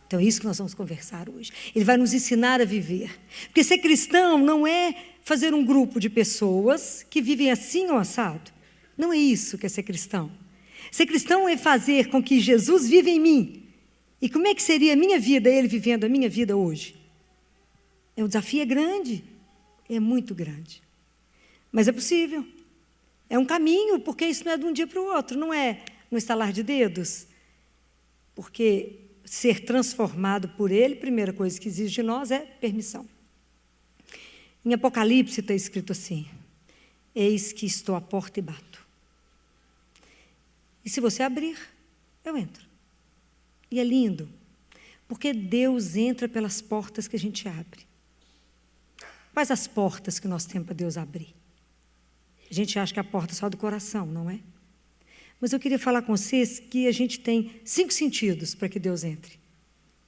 Então é isso que nós vamos conversar hoje. Ele vai nos ensinar a viver. Porque ser cristão não é fazer um grupo de pessoas que vivem assim ou assado. Não é isso que é ser cristão. Ser cristão é fazer com que Jesus viva em mim. E como é que seria a minha vida, Ele vivendo a minha vida hoje? O desafio é grande, é muito grande. Mas é possível. É um caminho, porque isso não é de um dia para o outro, não é no estalar de dedos. Porque ser transformado por Ele, primeira coisa que exige de nós é permissão. Em Apocalipse está escrito assim: eis que estou à porta e bato. E se você abrir, eu entro. E é lindo, porque Deus entra pelas portas que a gente abre. Quais as portas que nós temos para Deus abrir? A gente acha que a porta é só do coração, não é? Mas eu queria falar com vocês que a gente tem 5 sentidos para que Deus entre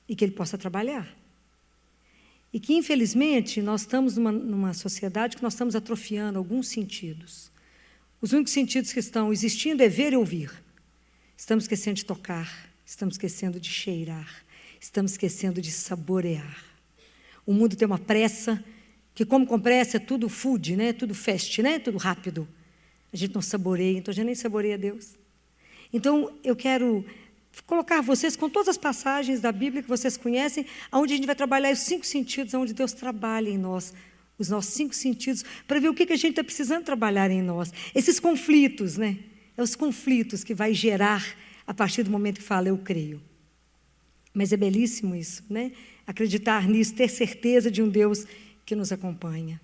e que Ele possa trabalhar. E que, infelizmente, nós estamos numa sociedade que nós estamos atrofiando alguns sentidos. Os únicos sentidos que estão existindo é ver e ouvir. Estamos esquecendo de tocar, estamos esquecendo de cheirar, estamos esquecendo de saborear. O mundo tem uma pressa, que como com pressa é tudo food, né? Tudo fast, né? Tudo rápido. A gente não saboreia, então a gente nem saboreia Deus. Então, eu quero colocar vocês com todas as passagens da Bíblia que vocês conhecem, onde a gente vai trabalhar os 5 sentidos, onde Deus trabalha em nós, os nossos 5 sentidos, para ver o que a gente está precisando trabalhar em nós. Esses conflitos, né? É os conflitos que vai gerar a partir do momento que fala, eu creio. Mas é belíssimo isso, né? Acreditar nisso, ter certeza de um Deus que nos acompanha.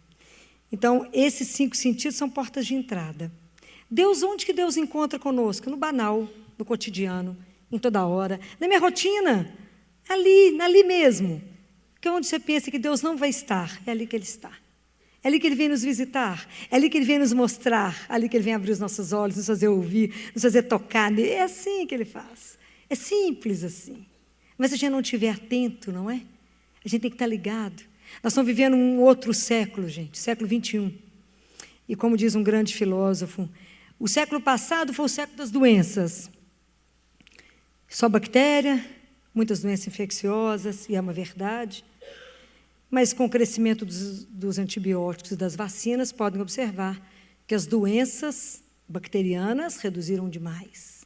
Então, esses 5 sentidos são portas de entrada. Deus, onde que Deus encontra conosco? No banal, no cotidiano, em toda hora, na minha rotina, ali mesmo. Porque onde você pensa que Deus não vai estar, é ali que Ele está. É ali que Ele vem nos visitar, é ali que Ele vem nos mostrar, é ali que Ele vem abrir os nossos olhos, nos fazer ouvir, nos fazer tocar. É assim que Ele faz. É simples assim. Mas se a gente não estiver atento, não é? A gente tem que estar ligado. Nós estamos vivendo um outro século, gente, século 21. E como diz um grande filósofo, o século passado foi o século das doenças. Só bactéria, muitas doenças infecciosas, e é uma verdade. Mas com o crescimento dos antibióticos e das vacinas, podem observar que as doenças bacterianas reduziram demais.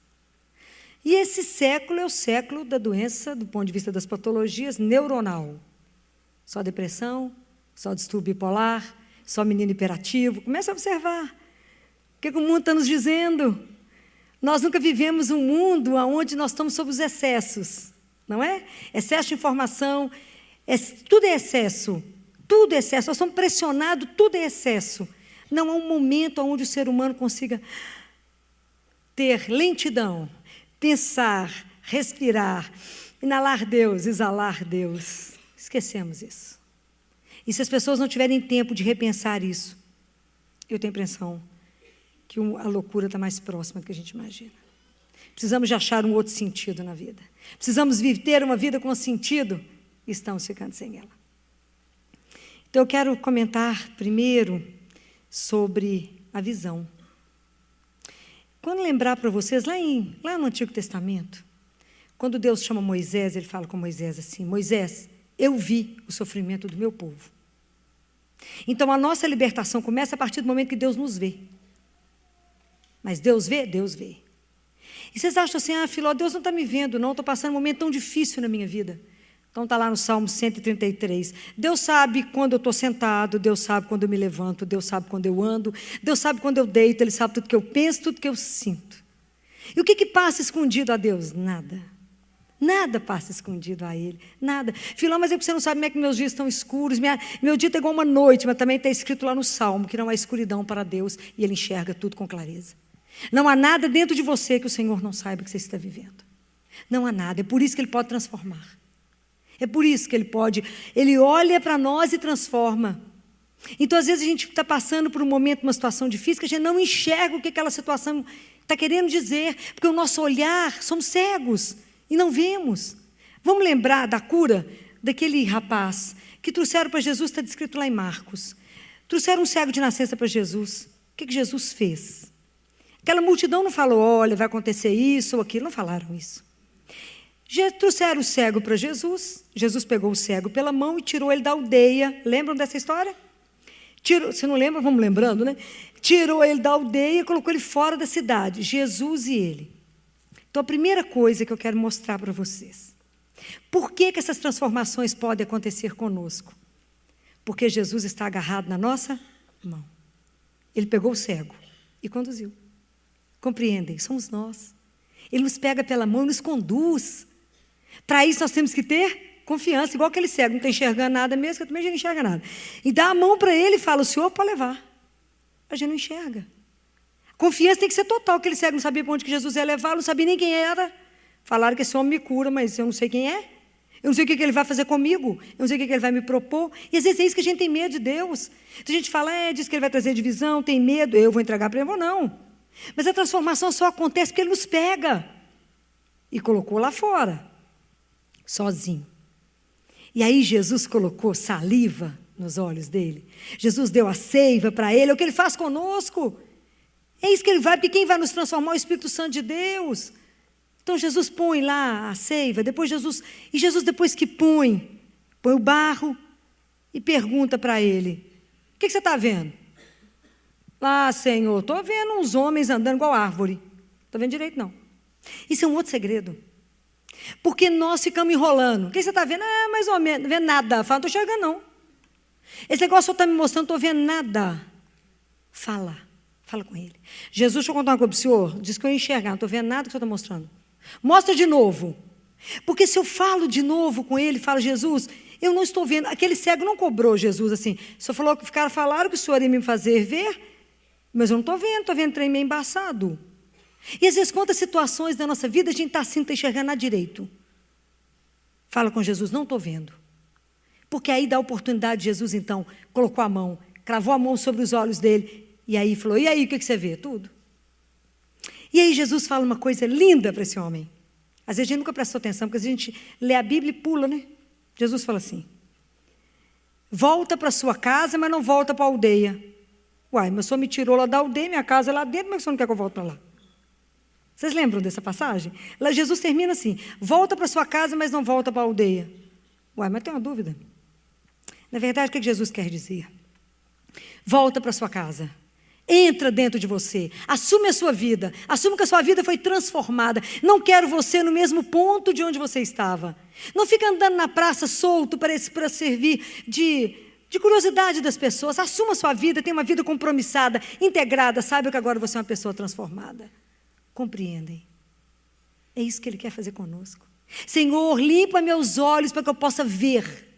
E esse século é o século da doença, do ponto de vista das patologias, neuronal. Só depressão, só distúrbio bipolar, só menino hiperativo. Comece a observar. O que o mundo está nos dizendo? Nós nunca vivemos um mundo onde nós estamos sob os excessos, não é? Excesso de informação, tudo é excesso. Tudo é excesso. Nós somos pressionados, tudo é excesso. Não há um momento onde o ser humano consiga ter lentidão, pensar, respirar, inalar Deus, exalar Deus. Esquecemos isso. E se as pessoas não tiverem tempo de repensar isso, eu tenho a impressão que a loucura está mais próxima do que a gente imagina. Precisamos de achar um outro sentido na vida. Precisamos ter uma vida com sentido e estamos ficando sem ela. Então eu quero comentar primeiro sobre a visão. Quando lembrar para vocês, lá no Antigo Testamento, quando Deus chama Moisés, Ele fala com Moisés assim: Moisés, eu vi o sofrimento do meu povo. Então a nossa libertação começa a partir do momento que Deus nos vê. Mas Deus vê? Deus vê. E vocês acham assim: Filó, Deus não está me vendo, não, estou passando um momento tão difícil na minha vida. Então está lá no Salmo 133. Deus sabe quando eu estou sentado, Deus sabe quando eu me levanto, Deus sabe quando eu ando, Deus sabe quando eu deito, Ele sabe tudo que eu penso, tudo que eu sinto. E o que passa escondido a Deus? Nada. Nada passa escondido a Ele, nada. Filó, mas é porque você não sabe como é que meus dias estão escuros, meu dia está igual uma noite, mas também está escrito lá no Salmo que não há escuridão para Deus e Ele enxerga tudo com clareza. Não há nada dentro de você que o Senhor não saiba que você está vivendo. Não há nada, é por isso que Ele pode transformar. É por isso que Ele olha para nós e transforma. Então, às vezes, a gente está passando por um momento, uma situação difícil, que a gente não enxerga o que aquela situação está querendo dizer, porque o nosso olhar, somos cegos e não vemos. Vamos lembrar da cura daquele rapaz que trouxeram para Jesus, está descrito lá em Marcos. Trouxeram um cego de nascença para Jesus. O que Jesus fez? Aquela multidão não falou: olha, vai acontecer isso ou aquilo, não falaram isso. Trouxeram o cego para Jesus, Jesus pegou o cego pela mão e tirou ele da aldeia. Lembram dessa história? Se não lembram, vamos lembrando, né? Tirou ele da aldeia e colocou ele fora da cidade, Jesus e ele. Então, a primeira coisa que eu quero mostrar para vocês: por que essas transformações podem acontecer conosco? Porque Jesus está agarrado na nossa mão. Ele pegou o cego e conduziu. Compreendem? Somos nós. Ele nos pega pela mão e nos conduz. Para isso nós temos que ter confiança, igual aquele cego, não está enxergando nada mesmo, que eu também já não enxerga nada. E dá a mão para ele e fala: o senhor pode levar. A gente não enxerga. A confiança tem que ser total. Aquele cego não sabia para onde que Jesus ia levar, não sabia nem quem era. Falaram que esse homem me cura, mas eu não sei quem é. Eu não sei o que ele vai fazer comigo, eu não sei o que ele vai me propor. E às vezes é isso que a gente tem medo de Deus. Então a gente fala: diz que ele vai trazer divisão, tem medo, eu vou entregar para ele, não. Mas a transformação só acontece porque Ele nos pega e colocou lá fora, sozinho. E aí Jesus colocou saliva nos olhos dele. Jesus deu a seiva para ele. É o que Ele faz conosco. É isso que Ele vai, porque quem vai nos transformar é o Espírito Santo de Deus. Então Jesus põe lá a seiva, Jesus depois que põe o barro e pergunta para ele: o que você está vendo? Senhor, estou vendo uns homens andando igual árvore. Estou vendo direito, não. Isso é um outro segredo. Porque nós ficamos enrolando. O que você está vendo? Mais ou menos. Não vendo nada. Fala: não estou enxergando, não. Esse negócio que o senhor está me mostrando, não estou vendo nada. Fala com ele. Jesus, deixa eu contar uma coisa para o senhor. Diz que eu ia enxergar, não estou vendo nada que o senhor está mostrando. Mostra de novo. Porque se eu falo de novo com ele, falo: Jesus, eu não estou vendo. Aquele cego não cobrou Jesus assim. O senhor falou que falaram que o senhor ia me fazer ver. Mas eu não estou vendo trem meio embaçado. E às vezes, quantas situações da nossa vida a gente está assim, não está enxergando nada direito. Fala com Jesus, não estou vendo. Porque aí dá a oportunidade, Jesus então colocou a mão, cravou a mão sobre os olhos dele, e aí falou, e aí, o que você vê? Tudo. E aí Jesus fala uma coisa linda para esse homem. Às vezes a gente nunca prestou atenção, porque a gente lê a Bíblia e pula, né? Jesus fala assim, volta para sua casa, mas não volta para a aldeia. Uai, mas o senhor me tirou lá da aldeia, minha casa é lá dentro, mas o senhor não quer que eu volte para lá? Vocês lembram dessa passagem? Lá Jesus termina assim, volta para sua casa, mas não volta para a aldeia. Uai, mas tem uma dúvida. Na verdade, o que Jesus quer dizer? Volta para sua casa. Entra dentro de você, assume a sua vida, assume que a sua vida foi transformada. Não quero você no mesmo ponto de onde você estava. Não fica andando na praça solto para servir de curiosidade das pessoas. Assuma a sua vida, tenha uma vida compromissada, integrada. Saiba que agora você é uma pessoa transformada. Compreendem? É isso que Ele quer fazer conosco. Senhor, limpa meus olhos para que eu possa ver.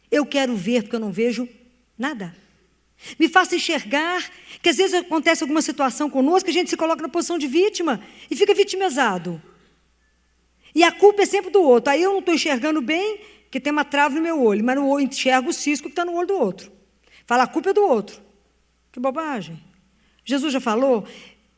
Eu quero ver porque eu não vejo nada. Me faça enxergar que às vezes acontece alguma situação conosco, a gente se coloca na posição de vítima e fica vitimizado. E a culpa é sempre do outro. Aí eu não estou enxergando bem, porque tem uma trava no meu olho, mas eu enxergo o cisco que está no olho do outro. Fala, a culpa é do outro. Que bobagem. Jesus já falou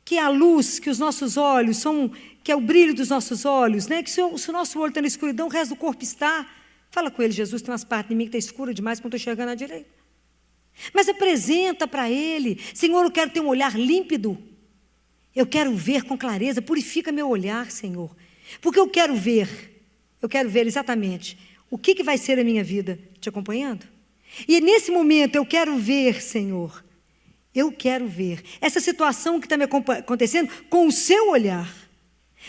que a luz, que os nossos olhos são, que é o brilho dos nossos olhos, né? Que se o nosso olho está na escuridão, o resto do corpo está. Fala com ele, Jesus, tem umas partes de mim que está escura demais, que eu não estou enxergando à direita. Mas apresenta para Ele, Senhor, eu quero ter um olhar límpido, eu quero ver com clareza, purifica meu olhar, Senhor, porque eu quero ver exatamente o que vai ser a minha vida, te acompanhando? E nesse momento eu quero ver, Senhor, eu quero ver essa situação que está me acontecendo com o seu olhar.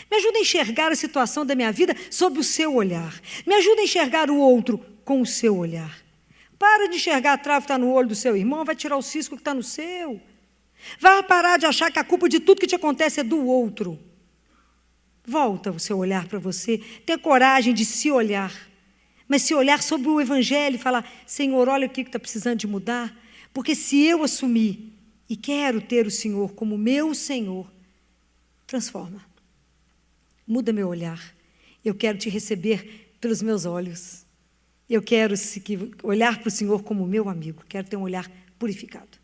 Me ajuda a enxergar a situação da minha vida sob o seu olhar, me ajuda a enxergar o outro com o seu olhar. Para de enxergar a trave que está no olho do seu irmão, vai tirar o cisco que está no seu. Vai parar de achar que a culpa de tudo que te acontece é do outro. Volta o seu olhar para você, tenha coragem de se olhar, mas se olhar sobre o Evangelho e falar, Senhor, olha o que está precisando de mudar, porque se eu assumir e quero ter o Senhor como meu Senhor, transforma, muda meu olhar, eu quero te receber pelos meus olhos. Eu quero olhar para o Senhor como meu amigo, quero ter um olhar purificado.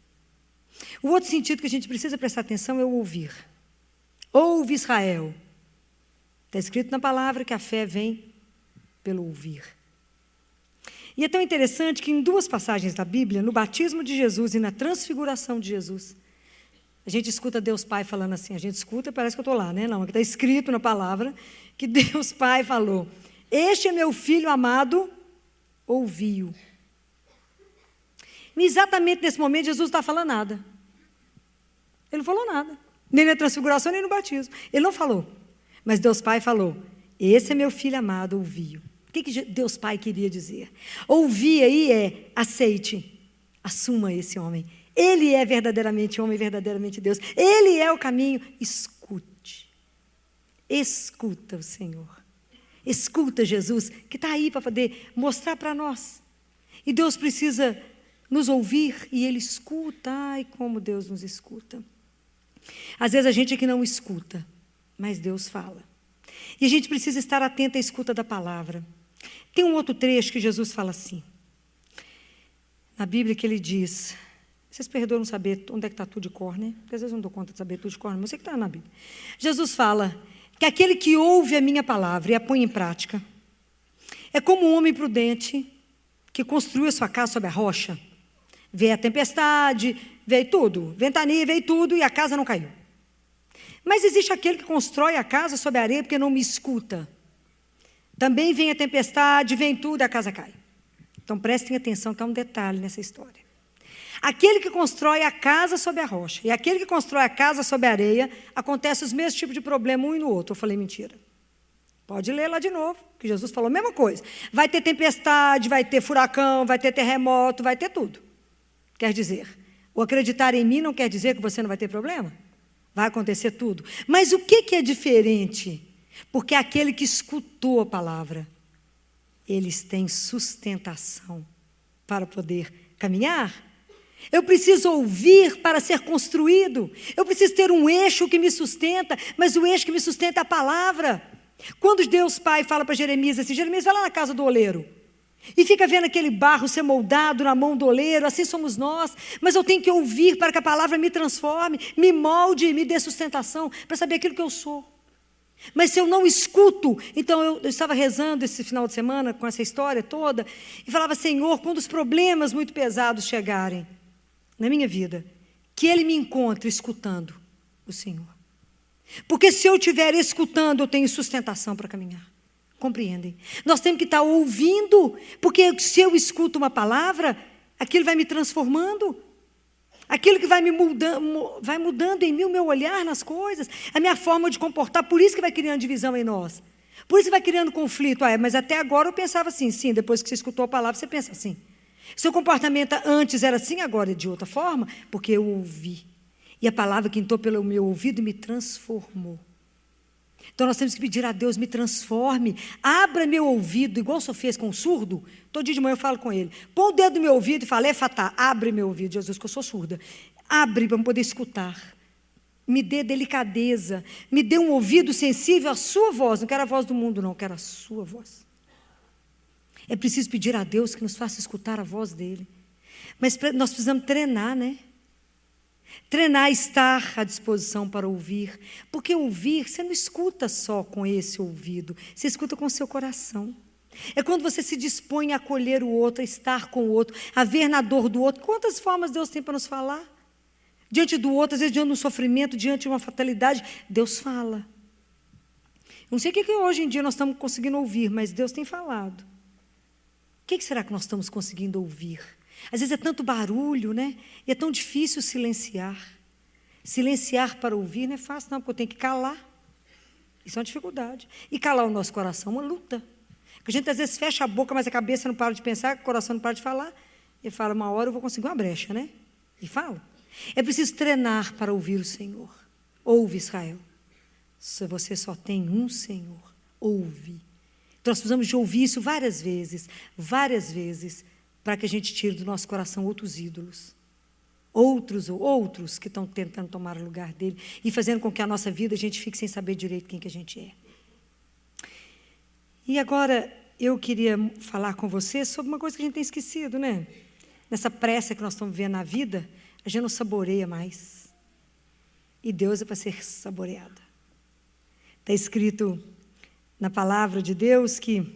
O outro sentido que a gente precisa prestar atenção é o ouvir. Ouve, Israel. Está escrito na palavra que a fé vem pelo ouvir. E é tão interessante que em duas passagens da Bíblia, no batismo de Jesus e na transfiguração de Jesus, a gente escuta Deus Pai falando assim, a gente escuta, parece que eu estou lá, né? Não, aqui está escrito na palavra que Deus Pai falou, este é meu filho amado, ouviu. E exatamente nesse momento Jesus não está falando nada. Ele não falou nada. Nem na transfiguração, nem no batismo. Ele não falou. Mas Deus Pai falou, esse é meu filho amado, ouviu. O que Deus Pai queria dizer? Ouvir aí é aceite, assuma esse homem. Ele é verdadeiramente homem, verdadeiramente Deus. Ele é o caminho. Escute. Escuta o Senhor. Escuta Jesus, que está aí para poder mostrar para nós. E Deus precisa nos ouvir e Ele escuta. Ai, como Deus nos escuta. Às vezes a gente é que não escuta, mas Deus fala. E a gente precisa estar atento à escuta da palavra. Tem um outro trecho que Jesus fala assim. Na Bíblia que Ele diz, vocês perdoam não saber onde é que está tudo de cor, né? Porque às vezes eu não dou conta de saber tudo de cor, mas eu sei que está na Bíblia. Jesus fala que aquele que ouve a minha palavra e a põe em prática é como um homem prudente que construiu a sua casa sobre a rocha. Veio a tempestade, veio tudo, ventania, veio tudo e a casa não caiu. Mas existe aquele que constrói a casa sobre a areia porque não me escuta. Também vem a tempestade, vem tudo e a casa cai. Então prestem atenção que há um detalhe nessa história. Aquele que constrói a casa sobre a rocha e aquele que constrói a casa sobre a areia, acontece os mesmos tipos de problema um e no outro. Eu falei mentira. Pode ler lá de novo, que Jesus falou a mesma coisa. Vai ter tempestade, vai ter furacão, vai ter terremoto, vai ter tudo. Quer dizer, o acreditar em mim não quer dizer que você não vai ter problema. Vai acontecer tudo. Mas o que é diferente? Porque aquele que escutou a palavra, eles têm sustentação para poder caminhar. Eu preciso ouvir para ser construído. Eu preciso ter um eixo que me sustenta, mas o eixo que me sustenta é a palavra. Quando Deus Pai fala para Jeremias assim, Jeremias vai lá na casa do oleiro e fica vendo aquele barro ser moldado na mão do oleiro, assim somos nós, mas eu tenho que ouvir para que a palavra me transforme, me molde, me dê sustentação, para saber aquilo que eu sou. Mas se eu não escuto, então eu estava rezando esse final de semana com essa história toda, e falava, Senhor, quando os problemas muito pesados chegarem na minha vida, que Ele me encontre escutando o Senhor. Porque se eu estiver escutando, eu tenho sustentação para caminhar. Compreendem? Nós temos que estar ouvindo, porque se eu escuto uma palavra, aquilo vai me transformando. Aquilo que vai mudando em mim o meu olhar nas coisas, a minha forma de comportar, por isso que vai criando divisão em nós. Por isso que vai criando conflito. Mas até agora eu pensava assim, sim, depois que você escutou a palavra, você pensa assim. Seu comportamento antes era assim, agora é de outra forma, porque eu ouvi. E a palavra que entrou pelo meu ouvido me transformou. Então nós temos que pedir a Deus, me transforme, abra meu ouvido, igual o senhor fez com o surdo. Todo dia de manhã eu falo com ele. Põe o dedo no meu ouvido e fala, Efatá, abre meu ouvido, Jesus, que eu sou surda. Abre para eu poder escutar. Me dê delicadeza, me dê um ouvido sensível à sua voz. Não quero a voz do mundo, não, quero a sua voz. É preciso pedir a Deus que nos faça escutar a voz dele. Mas nós precisamos treinar, né? Treinar, estar à disposição para ouvir. Porque ouvir, você não escuta só com esse ouvido, você escuta com o seu coração. É quando você se dispõe a acolher o outro, a estar com o outro, a ver na dor do outro. Quantas formas Deus tem para nos falar? Diante do outro, às vezes diante de um sofrimento, diante de uma fatalidade, Deus fala. Não sei o que hoje em dia nós estamos conseguindo ouvir, mas Deus tem falado. O que será que nós estamos conseguindo ouvir? Às vezes é tanto barulho, né? E é tão difícil silenciar. Silenciar para ouvir não é fácil, não, porque eu tenho que calar. Isso é uma dificuldade. E calar o nosso coração é uma luta. Porque a gente às vezes fecha a boca, mas a cabeça não para de pensar, o coração não para de falar. E fala, uma hora eu vou conseguir uma brecha, né? E fala. É preciso treinar para ouvir o Senhor. Ouve, Israel. Se você só tem um Senhor, ouve. Então, nós precisamos de ouvir isso várias vezes, para que a gente tire do nosso coração outros ídolos. Outros que estão tentando tomar o lugar dele e fazendo com que a nossa vida a gente fique sem saber direito quem que a gente é. E agora, eu queria falar com você sobre uma coisa que a gente tem esquecido, né? Nessa pressa que nós estamos vivendo na vida, a gente não saboreia mais. E Deus é para ser saboreado. Está escrito na palavra de Deus que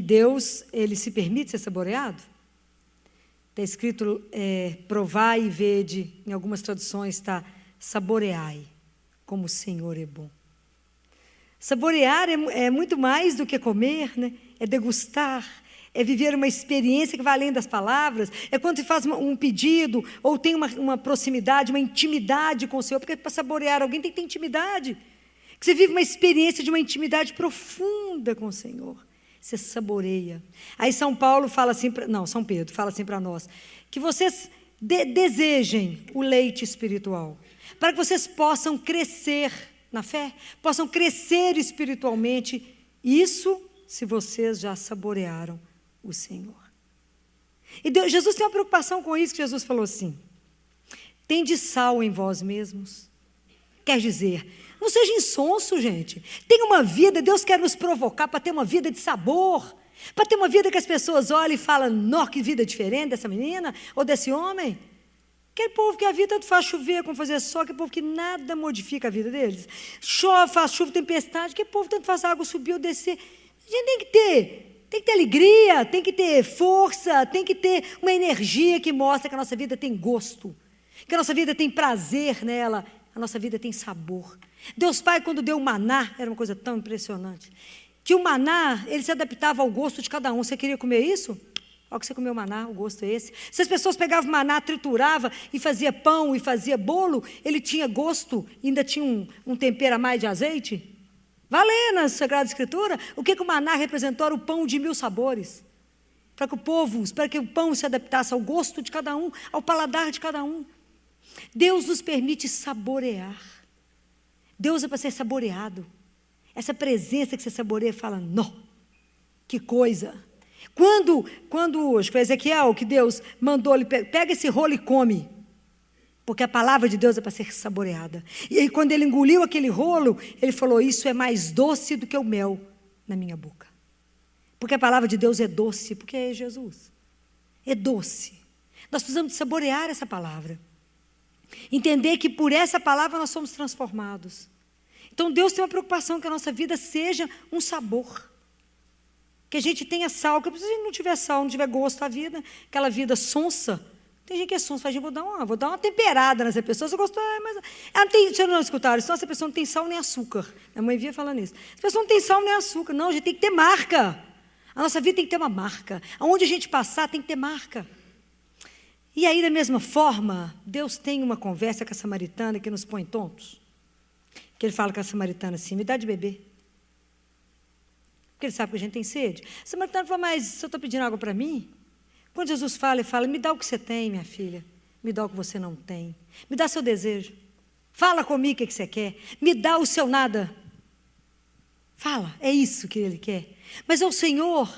Deus, Ele se permite ser saboreado. Está escrito, provai e vede, em algumas traduções está, saboreai, como o Senhor é bom. Saborear é muito mais do que comer, né? É degustar, é viver uma experiência que vai além das palavras, é quando você faz um pedido, ou tem uma proximidade, uma intimidade com o Senhor, porque para saborear alguém tem que ter intimidade, que você vive uma experiência de uma intimidade profunda com o Senhor, você saboreia. Aí São Pedro fala assim para nós, que vocês desejem o leite espiritual, para que vocês possam crescer na fé, possam crescer espiritualmente, isso se vocês já saborearam o Senhor. E Jesus tem uma preocupação com isso, que Jesus falou assim, tende sal em vós mesmos, quer dizer, não seja insonso, gente, tenha uma vida, Deus quer nos provocar para ter uma vida de sabor, para ter uma vida que as pessoas olhem e falam, nó, que vida diferente dessa menina, ou desse homem. Aquele povo que a vida tanto faz chover como fazer sol, aquele povo que nada modifica a vida deles. Chove, faz chuva, tempestade, aquele povo tanto faz a água subir ou descer. A gente tem que ter alegria, tem que ter força, tem que ter uma energia que mostra que a nossa vida tem gosto, que a nossa vida tem prazer nela, a nossa vida tem sabor. Deus Pai, quando deu o maná, era uma coisa tão impressionante, que o maná, ele se adaptava ao gosto de cada um. Você queria comer isso? Olha que você comeu maná, o gosto é esse. Se as pessoas pegavam maná, trituravam e fazia pão e fazia bolo, ele tinha gosto, ainda tinha um tempero a mais de azeite. Vai ler na Sagrada Escritura o que o maná representou, era o pão de 1000 sabores. Para que o pão se adaptasse ao gosto de cada um, ao paladar de cada um. Deus nos permite saborear. Deus é para ser saboreado. Essa presença que você saboreia, fala, não, que coisa. Quando acho que foi Ezequiel que Deus mandou ele, pega esse rolo e come, porque a palavra de Deus é para ser saboreada. E aí quando ele engoliu aquele rolo, ele falou, isso é mais doce do que o mel na minha boca. Porque a palavra de Deus é doce, porque é Jesus. É doce. Nós precisamos de saborear essa palavra. Entender que por essa palavra nós somos transformados. Então Deus tem uma preocupação que a nossa vida seja um sabor. Que a gente tenha sal, que se a gente não tiver sal, não tiver gosto à vida, aquela vida sonsa. Tem gente que é sonsa, fala, vou dar uma temperada nessa pessoa. Você gostou, mas ela não tem, vocês não escutaram isso? Essa pessoa não tem sal nem açúcar. Minha mãe via falando isso. Essa pessoa não tem sal nem açúcar. Não, a gente tem que ter marca. A nossa vida tem que ter uma marca. Aonde a gente passar tem que ter marca. E aí, da mesma forma, Deus tem uma conversa com a samaritana que nos põe tontos. Que ele fala com a samaritana assim, me dá de beber. Porque ele sabe que a gente tem sede. A samaritana fala, mas se eu estou pedindo água para mim? Quando Jesus fala, ele fala, me dá o que você tem, minha filha. Me dá o que você não tem. Me dá seu desejo. Fala comigo o que você quer. Me dá o seu nada. Fala, é isso que ele quer. Mas é o Senhor,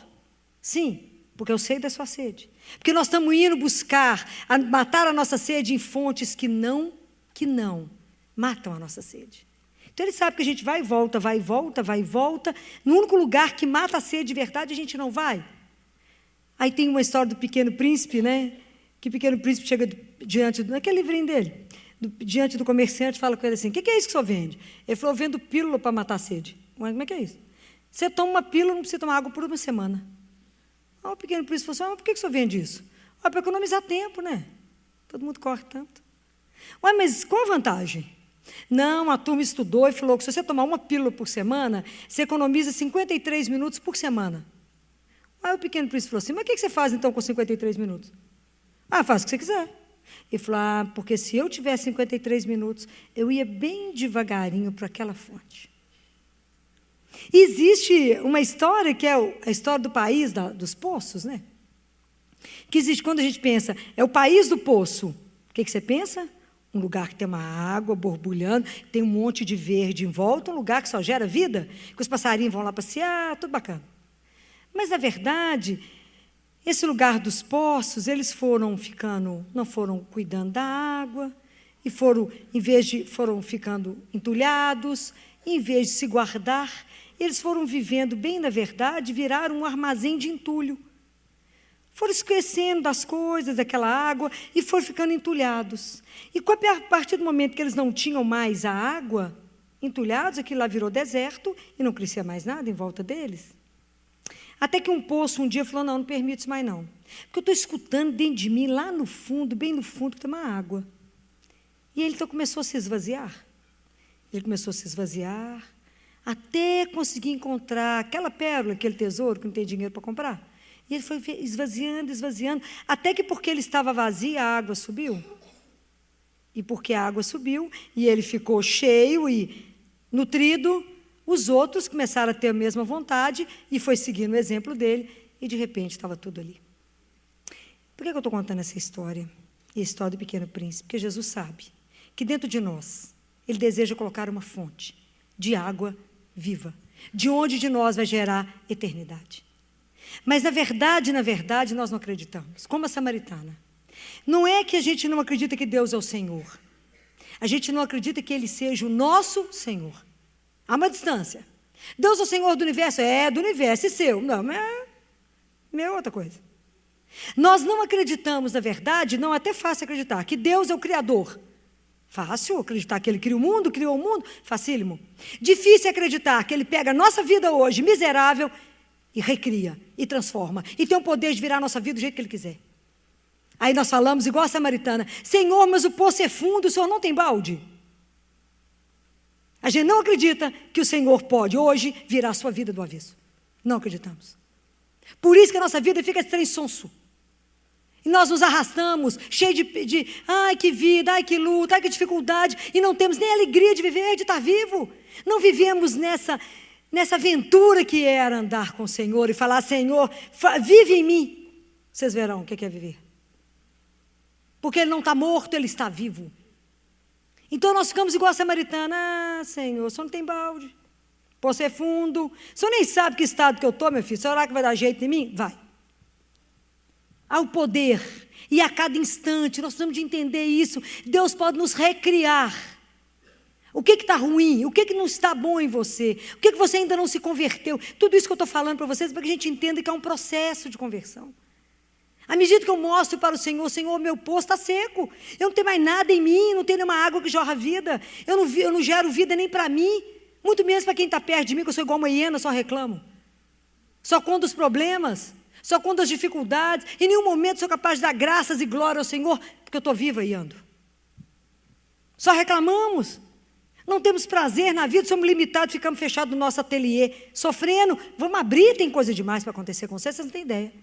sim, porque eu sei da sua sede. Porque nós estamos indo buscar, matar a nossa sede em fontes que não matam a nossa sede. Então ele sabe que a gente vai e volta, vai e volta, vai e volta. No único lugar que mata a sede de verdade, a gente não vai. Aí tem uma história do Pequeno Príncipe, né? Que o Pequeno Príncipe chega diante, naquele livrinho dele, diante do comerciante, fala com ele assim, o que é isso que o senhor vende? Ele falou, eu vendo pílula para matar a sede. Mas como é que é isso? Você toma uma pílula, não precisa tomar água por uma semana. O Pequeno Príncipe falou assim, por que o senhor vende isso? Para economizar tempo, né? Todo mundo corre tanto. Mas qual a vantagem? Não, a turma estudou e falou que se você tomar uma pílula por semana, você economiza 53 minutos por semana. Aí o Pequeno Príncipe falou assim, mas o que você faz então com 53 minutos? Faz o que você quiser. Ele falou, porque se eu tivesse 53 minutos, eu ia bem devagarinho para aquela fonte. Existe uma história que é a história do país dos poços, né? Que existe quando a gente pensa, é o país do poço. O que você pensa? Um lugar que tem uma água borbulhando, tem um monte de verde em volta, um lugar que só gera vida, que os passarinhos vão lá passear, tudo bacana. Mas, na verdade, esse lugar dos poços, eles não foram cuidando da água, e foram ficando entulhados, em vez de se guardar, eles foram vivendo bem, na verdade, viraram um armazém de entulho. Foram esquecendo das coisas, daquela água, e foram ficando entulhados. E a partir do momento que eles não tinham mais a água, entulhados, aquilo lá virou deserto, e não crescia mais nada em volta deles. Até que um poço um dia falou, não permito isso mais não. Porque eu estou escutando dentro de mim, lá no fundo, bem no fundo, que tem uma água. E ele então começou a se esvaziar. Ele começou a se esvaziar, até conseguir encontrar aquela pérola, aquele tesouro que não tem dinheiro para comprar. E ele foi esvaziando, esvaziando, até que porque ele estava vazio, a água subiu. E porque a água subiu, e ele ficou cheio e nutrido, os outros começaram a ter a mesma vontade, e foi seguindo o exemplo dele, e de repente estava tudo ali. Por que eu estou contando essa história? E a história do Pequeno Príncipe? Porque Jesus sabe que dentro de nós, Ele deseja colocar uma fonte de água viva, de onde de nós vai gerar eternidade. Mas, na verdade, nós não acreditamos, como a samaritana. Não é que a gente não acredita que Deus é o Senhor. A gente não acredita que Ele seja o nosso Senhor. Há uma distância. Deus é o Senhor do universo? É, do universo, e seu? Não, é outra coisa. Nós não acreditamos, na verdade, não é até fácil acreditar, que Deus é o Criador. Fácil acreditar que Ele criou o mundo, facílimo. Difícil acreditar que Ele pega a nossa vida hoje, miserável, e recria, e transforma, e tem o poder de virar a nossa vida do jeito que Ele quiser. Aí nós falamos, igual a samaritana, Senhor, mas o poço é fundo, o Senhor não tem balde? A gente não acredita que o Senhor pode hoje virar a sua vida do avesso. Não acreditamos. Por isso que a nossa vida fica trem sonso. E nós nos arrastamos, cheio de ai que vida, ai que luta, ai que dificuldade, e não temos nem a alegria de viver, de estar vivo. Não vivemos nessa aventura que era andar com o Senhor e falar, Senhor, vive em mim. Vocês verão o que é viver. Porque Ele não está morto, Ele está vivo. Então nós ficamos igual a samaritana, Senhor, o Senhor não tem balde, o poço é fundo, o Senhor nem sabe que estado que eu estou, meu filho, se orar que vai dar jeito em mim? Vai. ao poder. E a cada instante, nós precisamos de entender isso. Deus pode nos recriar. O que está ruim? O que não está bom em você? O que você ainda não se converteu? Tudo isso que eu estou falando para vocês, para que a gente entenda que é um processo de conversão. À medida que eu mostro para o Senhor, meu poço está seco. Eu não tenho mais nada em mim, não tenho nenhuma água que jorra vida. Eu não gero vida nem para mim, muito menos para quem está perto de mim, que eu sou igual uma hiena, só reclamo. Só conto os problemas, só conto as dificuldades. Em nenhum momento sou capaz de dar graças e glória ao Senhor, porque eu estou viva e ando. Só reclamamos. Não temos prazer na vida, somos limitados, ficamos fechados no nosso ateliê, sofrendo. Vamos abrir, tem coisa demais para acontecer com vocês não têm ideia.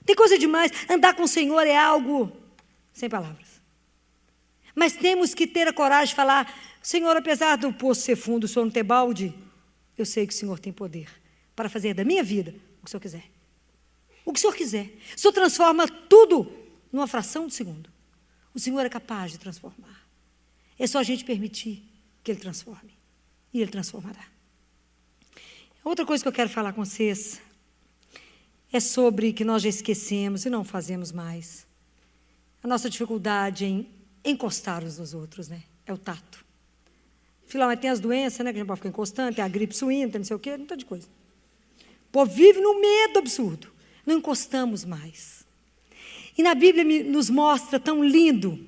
Tem coisa demais. Andar com o Senhor é algo sem palavras. Mas temos que ter a coragem de falar: Senhor, apesar do poço ser fundo, o Senhor não ter balde, eu sei que o Senhor tem poder para fazer da minha vida o que o Senhor quiser. O que o Senhor quiser. O Senhor transforma tudo numa fração de segundo. O Senhor é capaz de transformar. É só a gente permitir que Ele transforme. E Ele transformará. Outra coisa que eu quero falar com vocês é sobre que nós já esquecemos e não fazemos mais. A nossa dificuldade em encostar uns nos outros, né? É o tato. Afinal, mas tem as doenças, né? Que a gente pode ficar encostando, tem a gripe suína, tem não sei o quê, um tanto de coisa. O povo vive num medo absurdo. Não encostamos mais. E na Bíblia nos mostra tão lindo.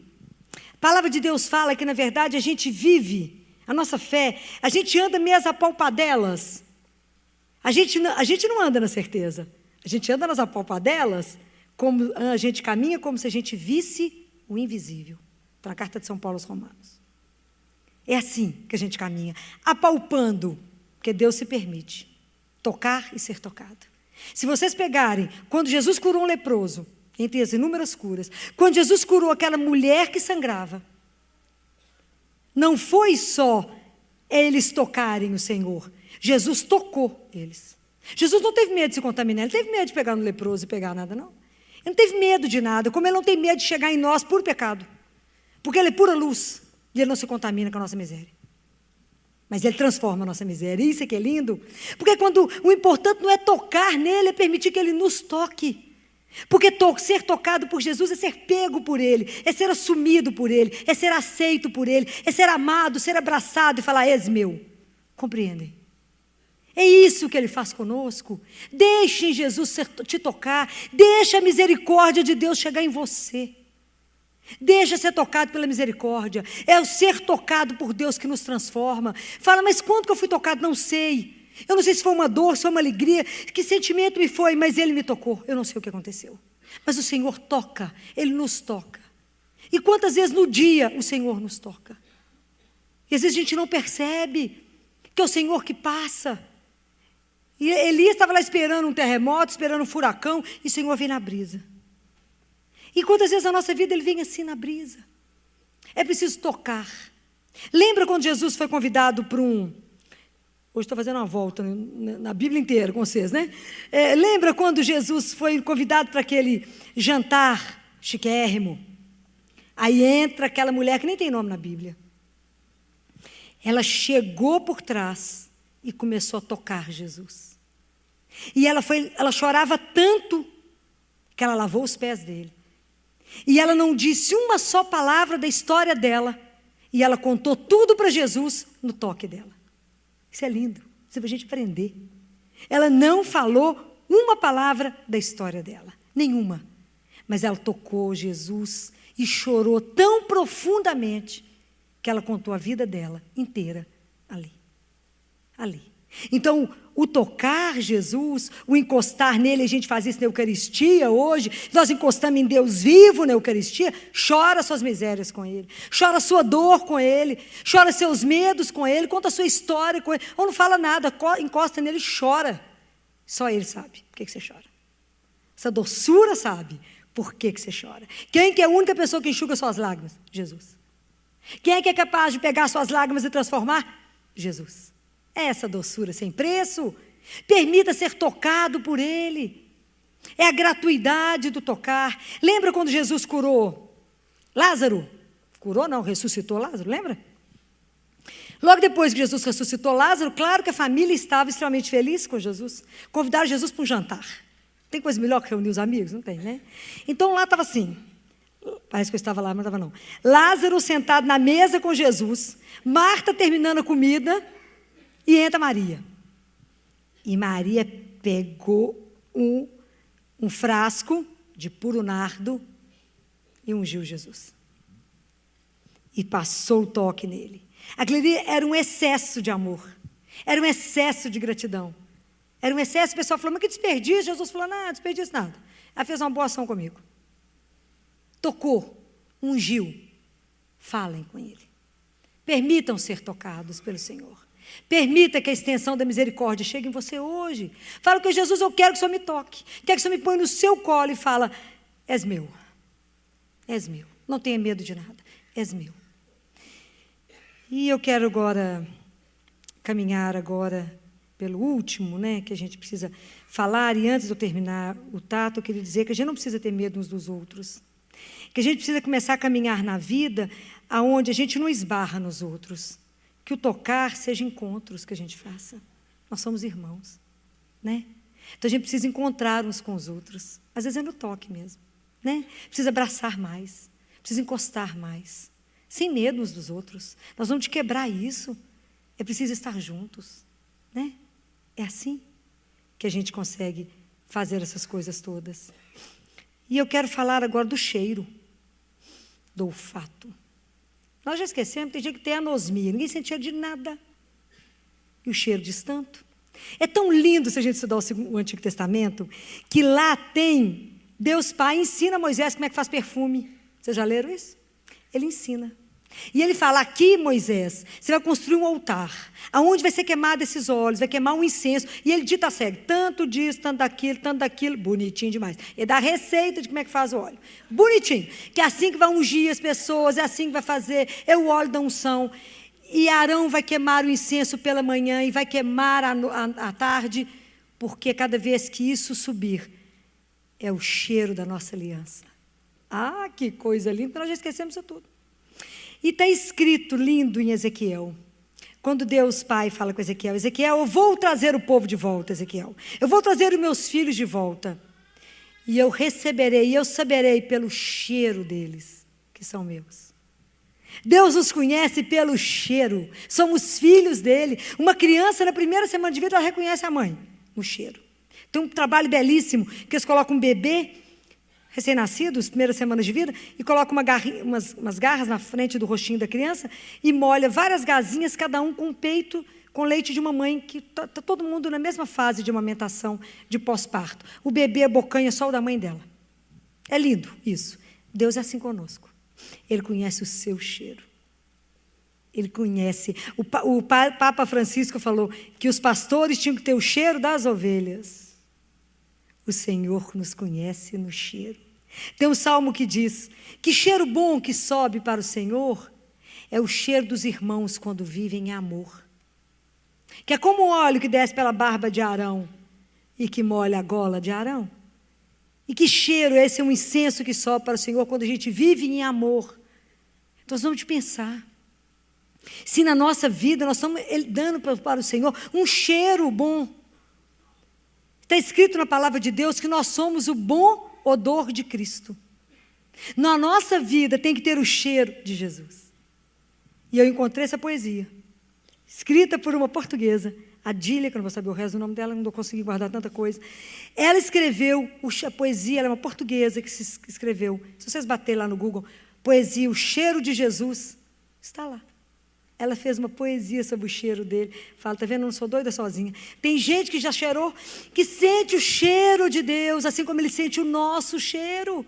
A palavra de Deus fala que, na verdade, a gente vive, a nossa fé, a gente anda mesmo apalpadelas. A gente não anda na certeza. A gente anda nas apalpadelas, como a gente caminha como se a gente visse o invisível. Está na carta de São Paulo aos Romanos. É assim que a gente caminha, apalpando, porque Deus se permite tocar e ser tocado. Se vocês pegarem, quando Jesus curou um leproso, entre as inúmeras curas, quando Jesus curou aquela mulher que sangrava, não foi só eles tocarem o Senhor, Jesus tocou eles. Jesus não teve medo de se contaminar, Ele teve medo de pegar no leproso e pegar nada, não. Ele não teve medo de nada, como Ele não tem medo de chegar em nós por pecado, porque Ele é pura luz e Ele não se contamina com a nossa miséria. Mas Ele transforma a nossa miséria, isso é que é lindo, porque quando o importante não é tocar nele, é permitir que Ele nos toque. Porque ser tocado por Jesus é ser pego por Ele, é ser assumido por Ele, é ser aceito por Ele, é ser amado, ser abraçado e falar: és meu. Compreendem? É isso que Ele faz conosco. Deixe Jesus te tocar, deixe a misericórdia de Deus chegar em você. Deixa ser tocado pela misericórdia. É o ser tocado por Deus que nos transforma. Fala: mas quando que eu fui tocado? Não sei. Eu não sei se foi uma dor, se foi uma alegria, que sentimento me foi, mas Ele me tocou. Eu não sei o que aconteceu. Mas o Senhor toca, Ele nos toca. E quantas vezes no dia o Senhor nos toca? E às vezes a gente não percebe que é o Senhor que passa. E Elias estava lá esperando um terremoto, esperando um furacão, e o Senhor vem na brisa. E quantas vezes na nossa vida Ele vem assim na brisa? É preciso tocar. Lembra quando Jesus foi convidado para Hoje estou fazendo uma volta na Bíblia inteira com vocês, né? Lembra quando Jesus foi convidado para aquele jantar chiquérrimo? Aí entra aquela mulher que nem tem nome na Bíblia. Ela chegou por trás e começou a tocar Jesus. E ela chorava tanto que ela lavou os pés dele. E ela não disse uma só palavra da história dela. E ela contou tudo para Jesus no toque dela. Isso é lindo, isso é para a gente aprender. Ela não falou uma palavra da história dela, nenhuma. Mas ela tocou Jesus e chorou tão profundamente que ela contou a vida dela inteira ali. Então, o tocar Jesus, o encostar nele, a gente faz isso na Eucaristia hoje, nós encostamos em Deus vivo na Eucaristia, chora suas misérias com Ele, chora sua dor com Ele, chora seus medos com Ele, conta a sua história com Ele, ou não fala nada, encosta nele e chora. Só Ele sabe por que você chora. Essa doçura sabe por que você chora. Quem que é a única pessoa que enxuga suas lágrimas? Jesus. Quem é que é capaz de pegar suas lágrimas e transformar? Jesus. É essa doçura sem preço. Permita ser tocado por Ele. É a gratuidade do tocar. Lembra quando Jesus curou Lázaro? Curou não, ressuscitou Lázaro, lembra? Logo depois que Jesus ressuscitou Lázaro, claro que a família estava extremamente feliz com Jesus. Convidaram Jesus para um jantar. Tem coisa melhor que reunir os amigos? Não tem, né? Então lá estava assim, parece que eu estava lá, mas não estava não. Lázaro sentado na mesa com Jesus, Marta terminando a comida, e entra Maria. E Maria pegou um frasco de puro nardo e ungiu Jesus. E passou o toque nele. Aquilo ali era um excesso de amor. Era um excesso de gratidão. Era um excesso, o pessoal falou, mas que desperdício. Jesus falou, não, desperdício nada. Ela fez uma boa ação comigo. Tocou, ungiu. Falem com ele. Permitam ser tocados pelo Senhor. Permita que a extensão da misericórdia chegue em você hoje. Fala com Jesus, eu quero que o Senhor me toque. Quero que o Senhor me ponha no seu colo e fala, és meu. És meu. Não tenha medo de nada. És meu. E eu quero agora caminhar agora pelo último, né, que a gente precisa falar. E antes de eu terminar o tato, eu queria dizer que a gente não precisa ter medo uns dos outros. Que a gente precisa começar a caminhar na vida aonde a gente não esbarra nos outros. Que o tocar seja encontros que a gente faça. Nós somos irmãos, né? Então a gente precisa encontrar uns com os outros. Às vezes é no toque mesmo, né? Precisa abraçar mais, precisa encostar mais, sem medo uns dos outros. Nós vamos quebrar isso. É preciso estar juntos, né? É assim que a gente consegue fazer essas coisas todas. E eu quero falar agora do cheiro, do olfato. Nós já esquecemos, tem gente que tem anosmia, ninguém sentia de nada. E o cheiro diz tanto. É tão lindo se a gente estudar o Antigo Testamento, que lá tem, Deus Pai ensina a Moisés como é que faz perfume. Vocês já leram isso? Ele ensina. E ele fala, aqui Moisés, você vai construir um altar, aonde vai ser queimado esses óleos, vai queimar um incenso, e ele dita a sério, tanto disso, tanto daquilo, bonitinho demais. Ele dá a receita de como é que faz o óleo, bonitinho, que é assim que vai ungir as pessoas, é assim que vai fazer, é o óleo da unção, e Arão vai queimar o incenso pela manhã, e vai queimar à tarde, porque cada vez que isso subir, é o cheiro da nossa aliança. Ah, que coisa linda, nós já esquecemos isso tudo. E está escrito lindo em Ezequiel, quando Deus Pai fala com Ezequiel, Ezequiel, eu vou trazer o povo de volta, Ezequiel. Eu vou trazer os meus filhos de volta. E eu receberei, e eu saberei pelo cheiro deles, que são meus. Deus nos conhece pelo cheiro, somos filhos dele. Uma criança, na primeira semana de vida, ela reconhece a mãe, no cheiro. Tem um trabalho belíssimo, que eles colocam um bebê, recém-nascidos, primeiras semanas de vida, e coloca umas garras na frente do rostinho da criança e molha várias gazinhas, cada um com um peito, com leite de uma mãe, que está todo mundo na mesma fase de amamentação, de pós-parto. O bebê abocanha só o da mãe dela. É lindo isso. Deus é assim conosco. Ele conhece o seu cheiro. Ele conhece. O Papa Francisco falou que os pastores tinham que ter o cheiro das ovelhas. O Senhor nos conhece no cheiro. Tem um salmo que diz, que cheiro bom que sobe para o Senhor é o cheiro dos irmãos quando vivem em amor. Que é como o óleo que desce pela barba de Arão e que molha a gola de Arão. E que cheiro, esse é um incenso que sobe para o Senhor quando a gente vive em amor. Então nós vamos pensar. Se na nossa vida nós estamos dando para o Senhor um cheiro bom. Está escrito na palavra de Deus que nós somos o bom odor de Cristo. Na nossa vida tem que ter o cheiro de Jesus. E eu encontrei essa poesia, escrita por uma portuguesa, Adília, que eu não vou saber o resto do nome dela, não vou conseguir guardar tanta coisa. Ela escreveu a poesia, ela é uma portuguesa que se escreveu. Se vocês baterem lá no Google, poesia, o cheiro de Jesus, está lá. Ela fez uma poesia sobre o cheiro dele. Fala, está vendo, eu não sou doida sozinha. Tem gente que já cheirou, que sente o cheiro de Deus, assim como ele sente o nosso cheiro.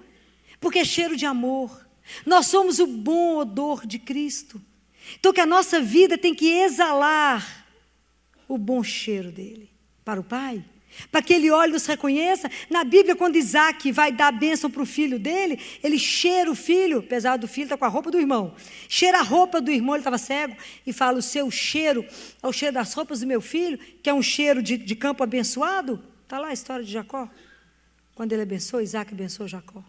Porque é cheiro de amor. Nós somos o bom odor de Cristo. Então que a nossa vida tem que exalar o bom cheiro dele para o Pai. Para que ele olhe e nos reconheça. Na Bíblia, quando Isaac vai dar a bênção para o filho dele, ele cheira o filho, apesar do filho estar com a roupa do irmão, cheira a roupa do irmão, ele estava cego, e fala, o seu cheiro é o cheiro das roupas do meu filho, que é um cheiro de campo abençoado. Está lá a história de Jacó, quando ele abençoou, Isaac abençoou Jacó.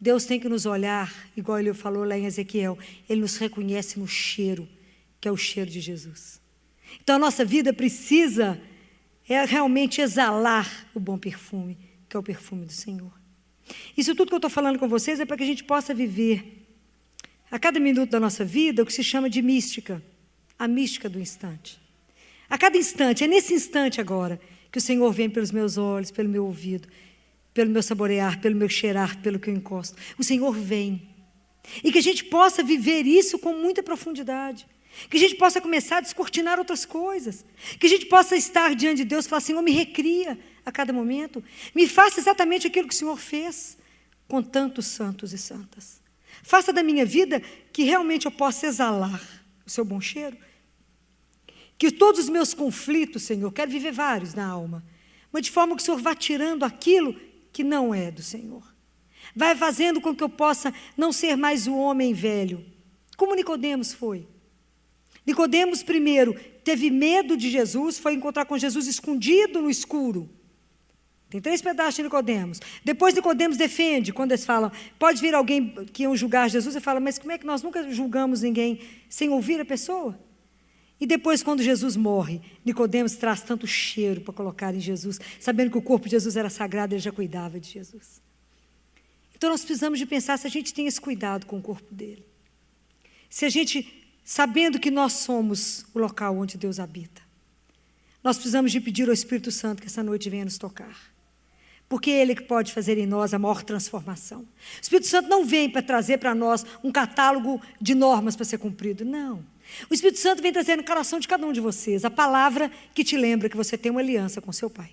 Deus tem que nos olhar, igual ele falou lá em Ezequiel, ele nos reconhece no cheiro, que é o cheiro de Jesus. Então a nossa vida precisa realmente exalar o bom perfume, que que é o perfume do Senhor. Isso tudo que eu estou falando com vocês é para que a gente possa viver a cada minuto da nossa vida o que se chama de mística, a mística do instante. A cada instante, é nesse instante agora, que o Senhor vem pelos meus olhos, pelo meu ouvido, pelo meu saborear, pelo meu cheirar, pelo que eu encosto. O Senhor vem. E que a gente possa viver isso com muita profundidade. Que a gente possa começar a descortinar outras coisas. Que a gente possa estar diante de Deus e falar: Senhor, me recria a cada momento. Me faça exatamente aquilo que o Senhor fez com tantos santos e santas. Faça da minha vida que realmente eu possa exalar o seu bom cheiro. Que todos os meus conflitos, Senhor, quero viver vários na alma, mas de forma que o Senhor vá tirando aquilo que não é do Senhor. Vai fazendo com que eu possa não ser mais o homem velho, como Nicodemos foi. Nicodemos primeiro teve medo de Jesus, foi encontrar com Jesus escondido no escuro. Tem 3 pedaços de Nicodemos. Depois Nicodemos defende, quando eles falam, pode vir alguém que iam julgar Jesus, ele fala, mas como é que nós nunca julgamos ninguém sem ouvir a pessoa? E depois, quando Jesus morre, Nicodemos traz tanto cheiro para colocar em Jesus, sabendo que o corpo de Jesus era sagrado, ele já cuidava de Jesus. Então nós precisamos de pensar se a gente tem esse cuidado com o corpo dele. Se a gente, sabendo que nós somos o local onde Deus habita, nós precisamos de pedir ao Espírito Santo que essa noite venha nos tocar. Porque é Ele que pode fazer em nós a maior transformação. O Espírito Santo não vem para trazer para nós um catálogo de normas para ser cumprido, não. O Espírito Santo vem trazer no coração de cada um de vocês a palavra que te lembra que você tem uma aliança com seu Pai.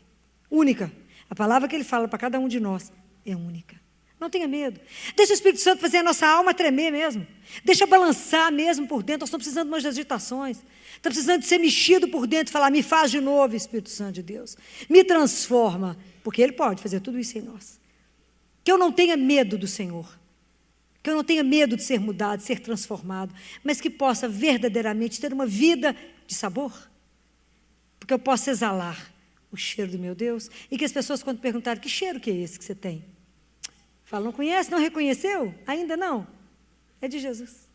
Única. A palavra que Ele fala para cada um de nós é única. Não tenha medo. Deixa o Espírito Santo fazer a nossa alma tremer mesmo. Deixa balançar mesmo por dentro. Nós estamos precisando de umas agitações. Estamos precisando de ser mexido por dentro e falar, me faz de novo, Espírito Santo de Deus. Me transforma. Porque Ele pode fazer tudo isso em nós. Que eu não tenha medo do Senhor. Que eu não tenha medo de ser mudado, de ser transformado. Mas que possa verdadeiramente ter uma vida de sabor. Porque eu possa exalar o cheiro do meu Deus. E que as pessoas, quando perguntarem, que cheiro que é esse que você tem? Falam, não conhece, não reconheceu? Ainda não? É de Jesus.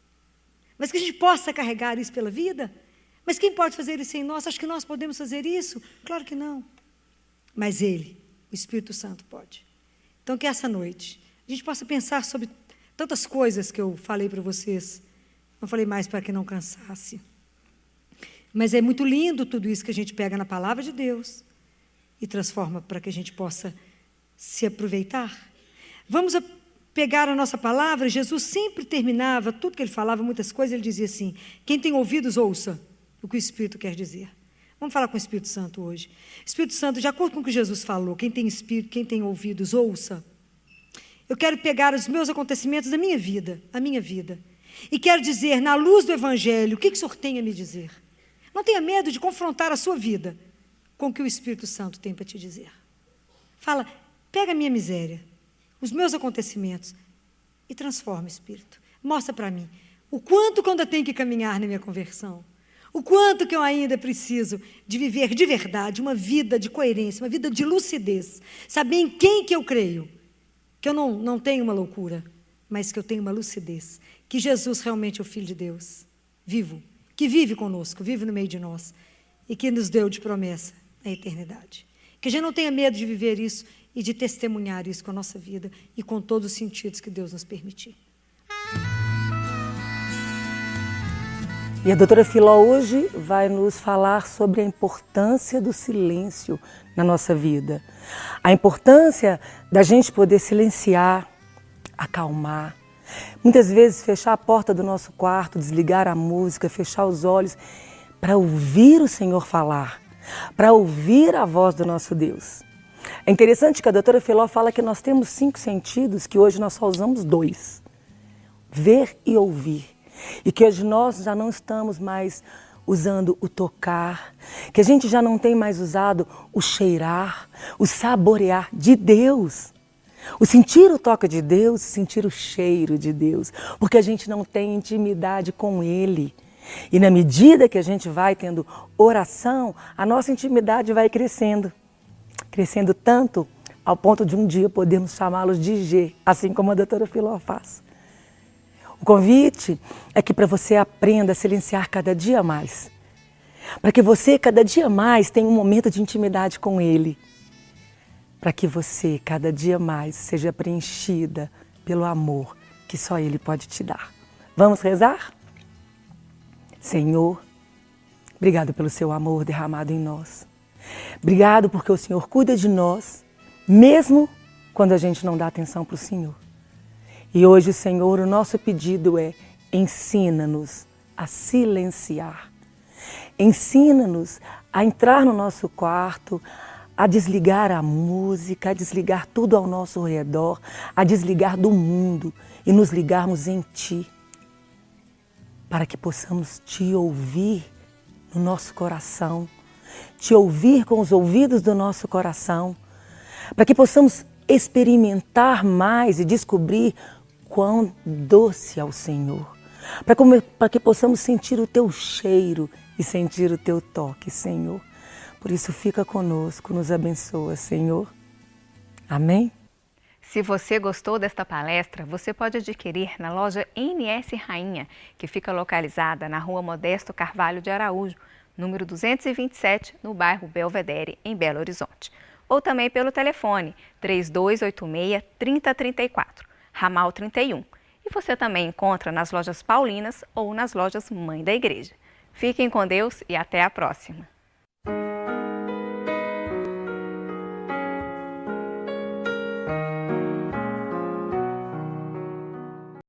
Mas que a gente possa carregar isso pela vida. Mas quem pode fazer isso em nós? Acho que nós podemos fazer isso? Claro que não. Mas Ele, o Espírito Santo, pode. Então que essa noite a gente possa pensar sobre tantas coisas que eu falei para vocês. Não falei mais para que não cansasse. Mas é muito lindo tudo isso que a gente pega na palavra de Deus e transforma para que a gente possa se aproveitar. Vamos pegar a nossa palavra. Jesus sempre terminava, tudo que Ele falava, muitas coisas, Ele dizia assim, quem tem ouvidos, ouça o que o Espírito quer dizer. Vamos falar com o Espírito Santo hoje. Espírito Santo, de acordo com o que Jesus falou, quem tem espírito, quem tem ouvidos, ouça. Eu quero pegar os meus acontecimentos da minha vida, a minha vida, e quero dizer, na luz do Evangelho, o que o Senhor tem a me dizer. Não tenha medo de confrontar a sua vida com o que o Espírito Santo tem para te dizer. Fala, pega a minha miséria, os meus acontecimentos, e transforma, Espírito. Mostra para mim o quanto que eu ainda tenho que caminhar na minha conversão. O quanto que eu ainda preciso de viver de verdade, uma vida de coerência, uma vida de lucidez. Saber em quem que eu creio. Que eu não tenho uma loucura, mas que eu tenho uma lucidez. Que Jesus realmente é o Filho de Deus, vivo, que vive conosco, vive no meio de nós. E que nos deu de promessa a eternidade. Que a gente não tenha medo de viver isso e de testemunhar isso com a nossa vida e com todos os sentidos que Deus nos permitir. E a doutora Filó hoje vai nos falar sobre a importância do silêncio na nossa vida. A importância da gente poder silenciar, acalmar. Muitas vezes fechar a porta do nosso quarto, desligar a música, fechar os olhos para ouvir o Senhor falar, para ouvir a voz do nosso Deus. É interessante que a doutora Filó fala que nós temos 5 sentidos, que hoje nós só usamos 2. Ver e ouvir. E que hoje nós já não estamos mais usando o tocar, que a gente já não tem mais usado o cheirar, o saborear de Deus. O sentir o toque de Deus, sentir o cheiro de Deus, porque a gente não tem intimidade com Ele. E na medida que a gente vai tendo oração, a nossa intimidade vai crescendo. Crescendo tanto ao ponto de um dia podermos chamá-los de G, assim como a doutora Filó faz. O convite é que para você aprenda a silenciar cada dia mais. Para que você cada dia mais tenha um momento de intimidade com Ele. para que você, cada dia mais, seja preenchida pelo amor que só Ele pode te dar. Vamos rezar? Senhor, obrigado pelo seu amor derramado em nós. Obrigado porque o Senhor cuida de nós, mesmo quando a gente não dá atenção para o Senhor. E hoje, Senhor, o nosso pedido é: ensina-nos a silenciar. Ensina-nos a entrar no nosso quarto, a desligar a música, a desligar tudo ao nosso redor, a desligar do mundo e nos ligarmos em Ti, para que possamos Te ouvir no nosso coração, Te ouvir com os ouvidos do nosso coração, para que possamos experimentar mais e descobrir quão doce é o Senhor, para que possamos sentir o Teu cheiro e sentir o Teu toque, Senhor. Por isso, fica conosco, nos abençoa, Senhor. Amém? Se você gostou desta palestra, você pode adquirir na loja NS Rainha, que fica localizada na Rua Modesto Carvalho de Araújo, número 227, no bairro Belvedere, em Belo Horizonte. Ou também pelo telefone 3286-3034, ramal 31. E você também encontra nas lojas Paulinas ou nas lojas Mãe da Igreja. Fiquem com Deus e até a próxima!